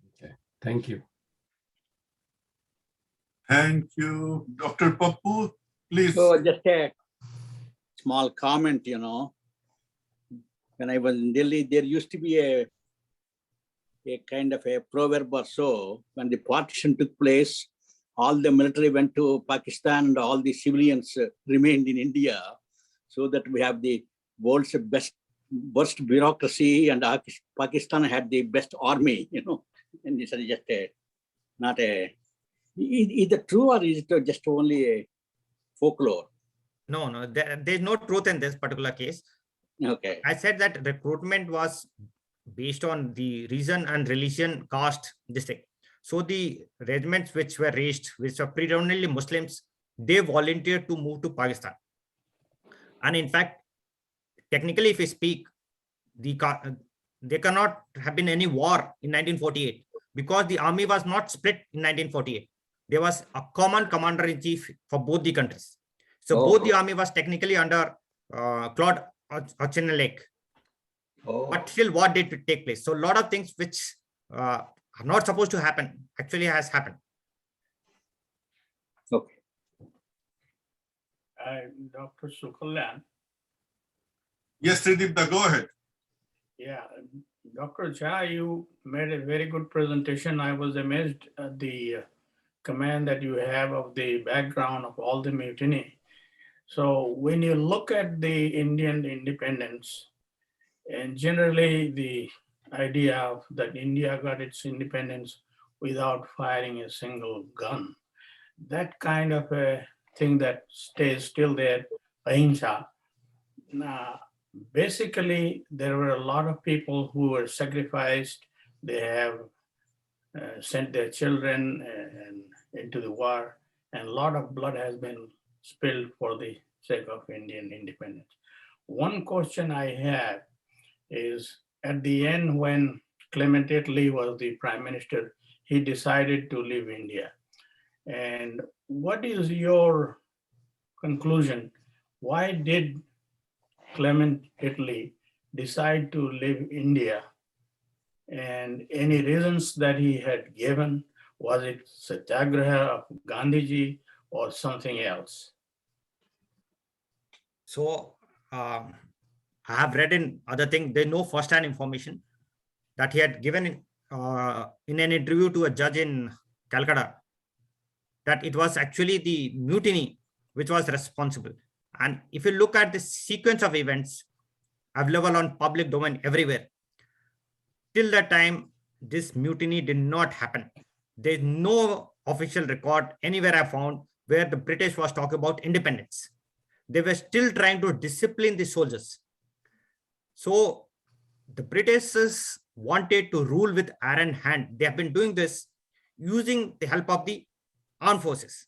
[SPEAKER 3] Okay, thank you.
[SPEAKER 1] Thank you. Dr. Pappu, please.
[SPEAKER 4] So just a small comment, when I was in Delhi, there used to be a kind of a proverb or so. When the partition took place, all the military went to Pakistan and all the civilians remained in India, so that we have the world's worst bureaucracy, and Pakistan had the best army, and this is just not a, either true or is it just only a folklore?
[SPEAKER 2] No, there's no truth in this particular case.
[SPEAKER 4] Okay.
[SPEAKER 2] I said that recruitment was based on the reason and religion, caste, this thing. So the regiments which were raised, which are predominantly Muslims, they volunteered to move to Pakistan. And in fact, technically, if we speak, there cannot have been any war in 1948 because the army was not split in 1948. There was a common commander-in-chief for both the countries. So both the army was technically under Claude Auchinleck. But still, what did take place? So a lot of things which are not supposed to happen actually has happened.
[SPEAKER 4] Okay.
[SPEAKER 5] Dr. Sukalyan.
[SPEAKER 1] Yes, Tridipta, go ahead.
[SPEAKER 5] Yeah, Dr. Jha, you made a very good presentation. I was amazed at the command that you have of the background of all the mutiny. So when you look at the Indian independence, and generally the idea of that India got its independence without firing a single gun, that kind of a thing that stays still there, ahimsa. Now, basically, there were a lot of people who were sacrificed. They have sent their children into the war, and a lot of blood has been spilled for the sake of Indian independence. One question I have, is at the end when Clement Attlee was the prime minister, he decided to leave India. And what is your conclusion? Why did Clement Attlee decide to leave India? And any reasons that he had given? Was it Satyagraha of Gandhiji or something else?
[SPEAKER 2] So I have read in other things, there's no first-hand information that he had given in an interview to a judge in Calcutta, that it was actually the mutiny which was responsible. And if you look at the sequence of events available on public domain everywhere, till that time, this mutiny did not happen. There's no official record anywhere I found where the British was talking about independence. They were still trying to discipline the soldiers. So the Britishers wanted to rule with iron hand. They have been doing this using the help of the armed forces.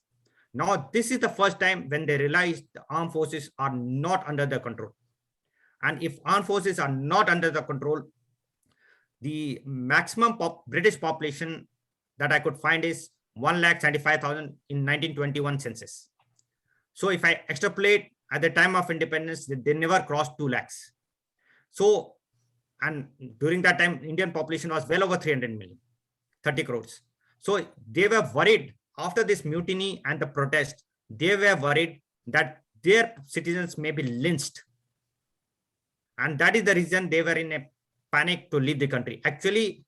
[SPEAKER 2] Now, this is the first time when they realized the armed forces are not under their control. And if armed forces are not under the control, the maximum British population that I could find is 1,75,000 in 1921 census. So if I extrapolate at the time of independence, they never crossed 2 lakhs. So, and during that time, Indian population was well over 300 million, 30 crores. So they were worried after this mutiny and the protest, they were worried that their citizens may be lynched. And that is the reason they were in a panic to leave the country. Actually,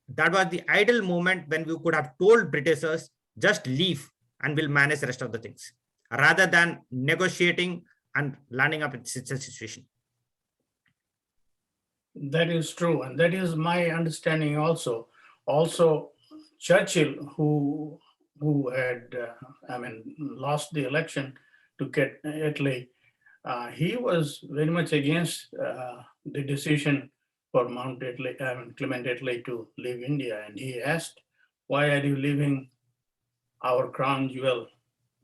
[SPEAKER 2] that was the ideal moment when we could have told Britishers, just leave and we'll manage the rest of the things, rather than negotiating and landing up in such a situation.
[SPEAKER 5] That is true. And that is my understanding also. Also, Churchill, who had, lost the election to get Attlee, he was very much against the decision for Clement Attlee to leave India. And he asked, why are you leaving our crown jewel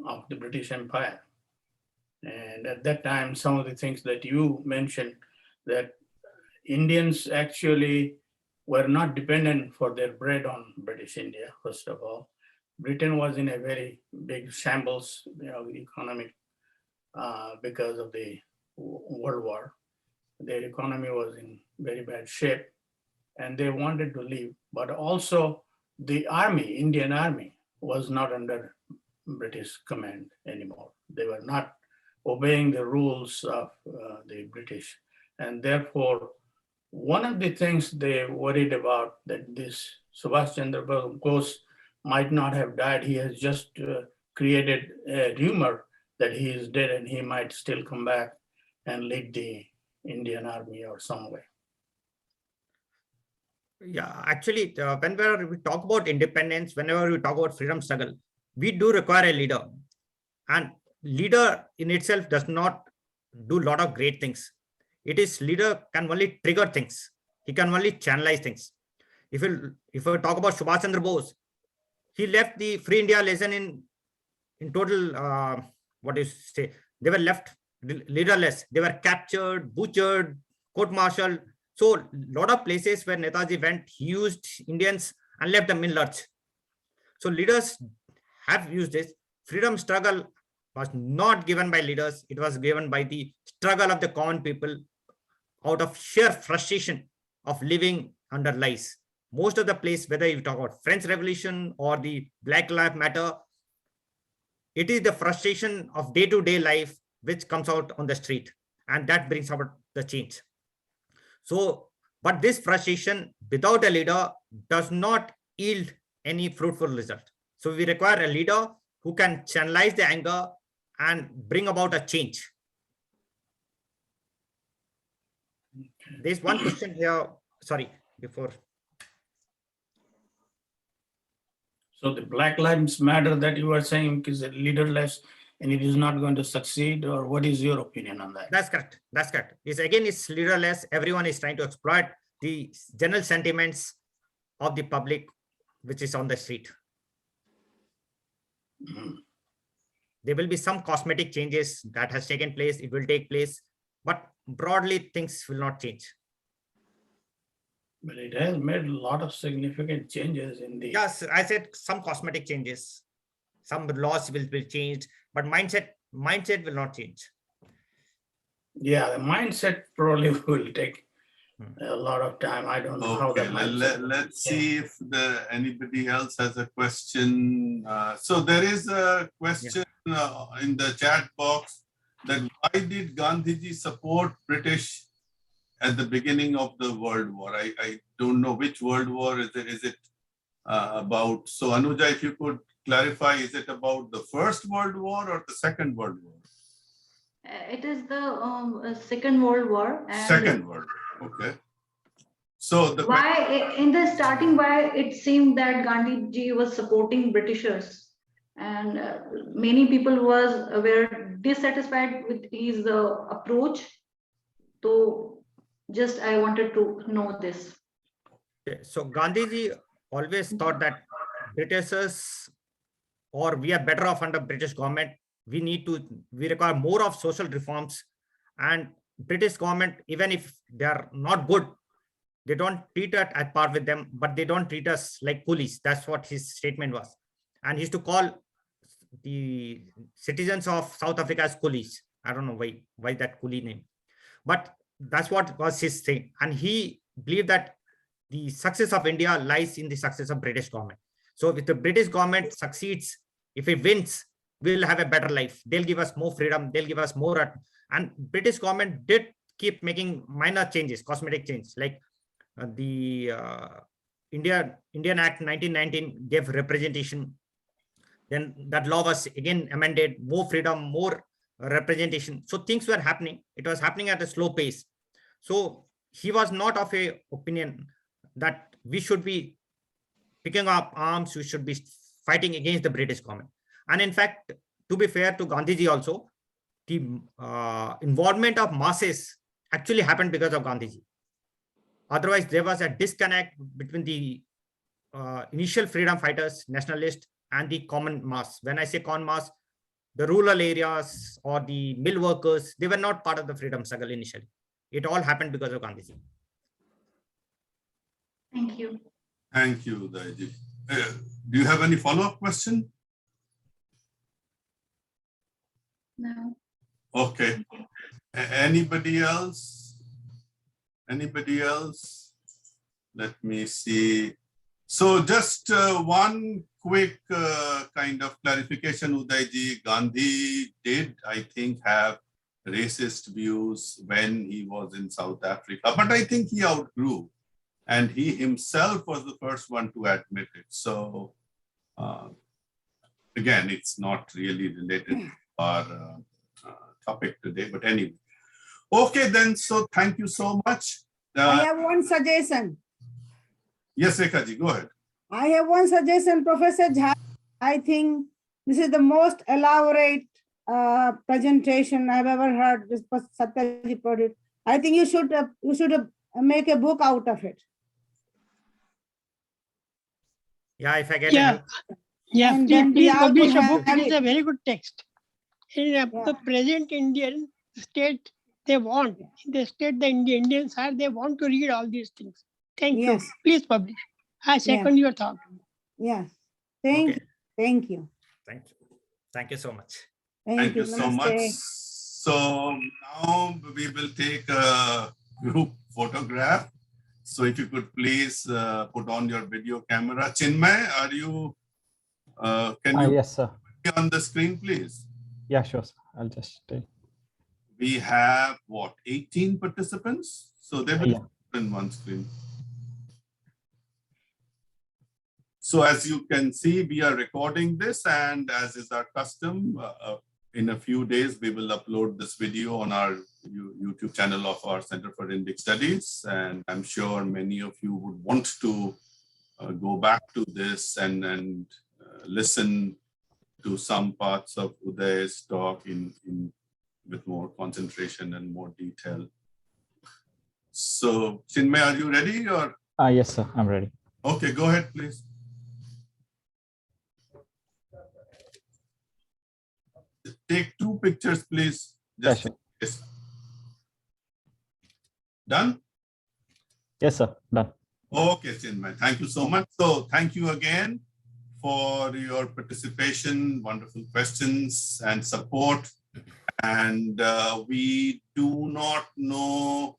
[SPEAKER 5] of the British Empire? And at that time, some of the things that you mentioned, that Indians actually were not dependent for their bread on British India, first of all. Britain was in a very big shambles, economic, because of the World War. Their economy was in very bad shape and they wanted to leave. But also the army, Indian army, was not under British command anymore. They were not obeying the rules of the British. And therefore, one of the things they worried about, that this Subhash Chandra Bose might not have died. He has just created a rumor that he is dead and he might still come back and lead the Indian army or some way.
[SPEAKER 2] Yeah, actually, whenever we talk about independence, whenever we talk about freedom struggle, we do require a leader. And leader in itself does not do a lot of great things. It is leader can only trigger things. He can only channelize things. If we talk about Subhash Chandra Bose, he left the Free India lesson in total, what do you say? They were left leaderless. They were captured, butchered, court-martialed. So a lot of places where Netaji went, he used Indians and left them in lurch. So leaders have used this. Freedom struggle was not given by leaders. It was given by the struggle of the common people out of sheer frustration of living under lies. Most of the place, whether you talk about French Revolution or the Black Lives Matter, it is the frustration of day-to-day life which comes out on the street, and that brings about the change. So, but this frustration without a leader does not yield any fruitful result. So we require a leader who can channelize the anger and bring about a change. There's one question here. Sorry, before.
[SPEAKER 5] So the Black Lives Matter that you are saying is leaderless and it is not going to succeed, or what is your opinion on that?
[SPEAKER 2] That's correct. That's correct. It's leaderless. Everyone is trying to exploit the general sentiments of the public, which is on the street.
[SPEAKER 5] Mhm.
[SPEAKER 2] There will be some cosmetic changes that has taken place. It will take place, but broadly things will not change.
[SPEAKER 5] But it has made a lot of significant changes in the.
[SPEAKER 2] Yes, I said some cosmetic changes, some laws will be changed, but mindset will not change.
[SPEAKER 5] Yeah, the mindset probably will take
[SPEAKER 2] Hmm.
[SPEAKER 5] a lot of time. I don't know how the
[SPEAKER 1] Okay,
[SPEAKER 5] mindset.
[SPEAKER 1] let's see if anybody else has a question. So there is a question in the chat box that why did Gandhiji support British at the beginning of the World War? I don't know which World War is it about. So Anuja, if you could clarify, is it about the First World War or the Second World War?
[SPEAKER 6] It is the Second World War. And
[SPEAKER 1] Second World War, okay. So the
[SPEAKER 6] why, in the starting, why it seemed that Gandhi ji was supporting Britishers, and many people were dissatisfied with his approach. So just I wanted to know this.
[SPEAKER 2] Okay, so Gandhiji always thought that Britishers, or we are better off under British government. We require more of social reforms, and British government, even if they are not good, they don't treat us at par with them, but they don't treat us like coolies. That's what his statement was. And he used to call the citizens of South Africa as coolies. I don't know why that coolie name, but that's what was his thing. And he believed that the success of India lies in the success of British government. So if the British government succeeds, if it wins, we'll have a better life. They'll give us more freedom. They'll give us more. And British government did keep making minor changes, cosmetic changes, like the Indian Act 1919 gave representation. Then that law was again amended, more freedom, more representation. So things were happening. It was happening at a slow pace. So he was not of a opinion that we should be picking up arms, we should be fighting against the British government. And in fact, to be fair to Gandhiji also, the involvement of masses actually happened because of Gandhiji. Otherwise, there was a disconnect between the initial freedom fighters, nationalists, and the common mass. When I say common mass, the rural areas or the mill workers, they were not part of the freedom struggle initially. It all happened because of Gandhiji.
[SPEAKER 6] Thank you.
[SPEAKER 1] Thank you, Udayji. Do you have any follow-up question?
[SPEAKER 6] No.
[SPEAKER 1] Okay. Anybody else? Anybody else? Let me see. So just one quick kind of clarification, Udayji. Gandhi did, I think, have racist views when he was in South Africa, but I think he outgrew, and he himself was the first one to admit it. So again, it's not really related to our topic today, but anyway. Okay, then, so thank you so much.
[SPEAKER 7] I have one suggestion.
[SPEAKER 1] Yes, Rekha ji, go ahead.
[SPEAKER 7] I have one suggestion, Professor Jha. I think this is the most elaborate presentation I've ever heard. This was Satyaji put it. I think you should make a book out of it.
[SPEAKER 2] Yeah, if I get
[SPEAKER 8] Yeah, yeah.
[SPEAKER 7] And
[SPEAKER 8] Please,
[SPEAKER 7] then
[SPEAKER 8] please
[SPEAKER 7] we all
[SPEAKER 8] publish
[SPEAKER 7] can
[SPEAKER 8] a book.
[SPEAKER 7] have
[SPEAKER 8] It is a very good text. In the present Indian state, they want. In the state the Indians are, they want to read all these things. Thank you.
[SPEAKER 7] Yes.
[SPEAKER 8] Please publish. I second your thought.
[SPEAKER 7] Yes. Thank
[SPEAKER 2] Okay.
[SPEAKER 7] you. Thank you.
[SPEAKER 2] Thank you. Thank you so much.
[SPEAKER 1] Thank you so much.
[SPEAKER 7] Namaste.
[SPEAKER 1] So now we will take a group photograph. So if you could please put on your video camera. Chinmay, are you, can you
[SPEAKER 9] Yes, sir.
[SPEAKER 1] be on the screen, please?
[SPEAKER 9] Yeah, sure, sir. I'll just take.
[SPEAKER 1] We have what, 18 participants? So they will
[SPEAKER 9] Yeah.
[SPEAKER 1] be in one screen. So as you can see, we are recording this, and as is our custom, in a few days, we will upload this video on our YouTube channel of our Center for Indic Studies. And I'm sure many of you would want to go back to this and listen to some parts of Uday's talk with more concentration and more detail. So Chinmay, are you ready? Or
[SPEAKER 9] Yes, sir. I'm ready.
[SPEAKER 1] okay, go ahead, please. Take two pictures, please. Just
[SPEAKER 9] sure.
[SPEAKER 1] yes. Done?
[SPEAKER 9] Yes, sir. Done.
[SPEAKER 1] Okay, Chinmay, thank you so much. So thank you again for your participation, wonderful questions and support. And we do not know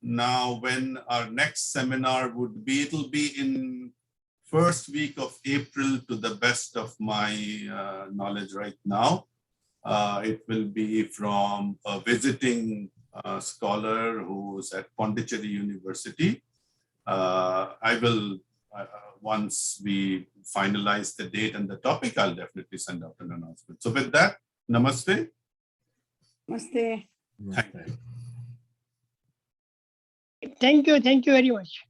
[SPEAKER 1] now when our next seminar would be. It'll be in first week of April to the best of my knowledge right now. It will be from a visiting scholar who's at Pondicherry University. I will, once we finalize the date and the topic, I'll definitely send out an announcement. So with that, namaste.
[SPEAKER 7] Namaste.
[SPEAKER 3] Namaste.
[SPEAKER 8] Thank you very much.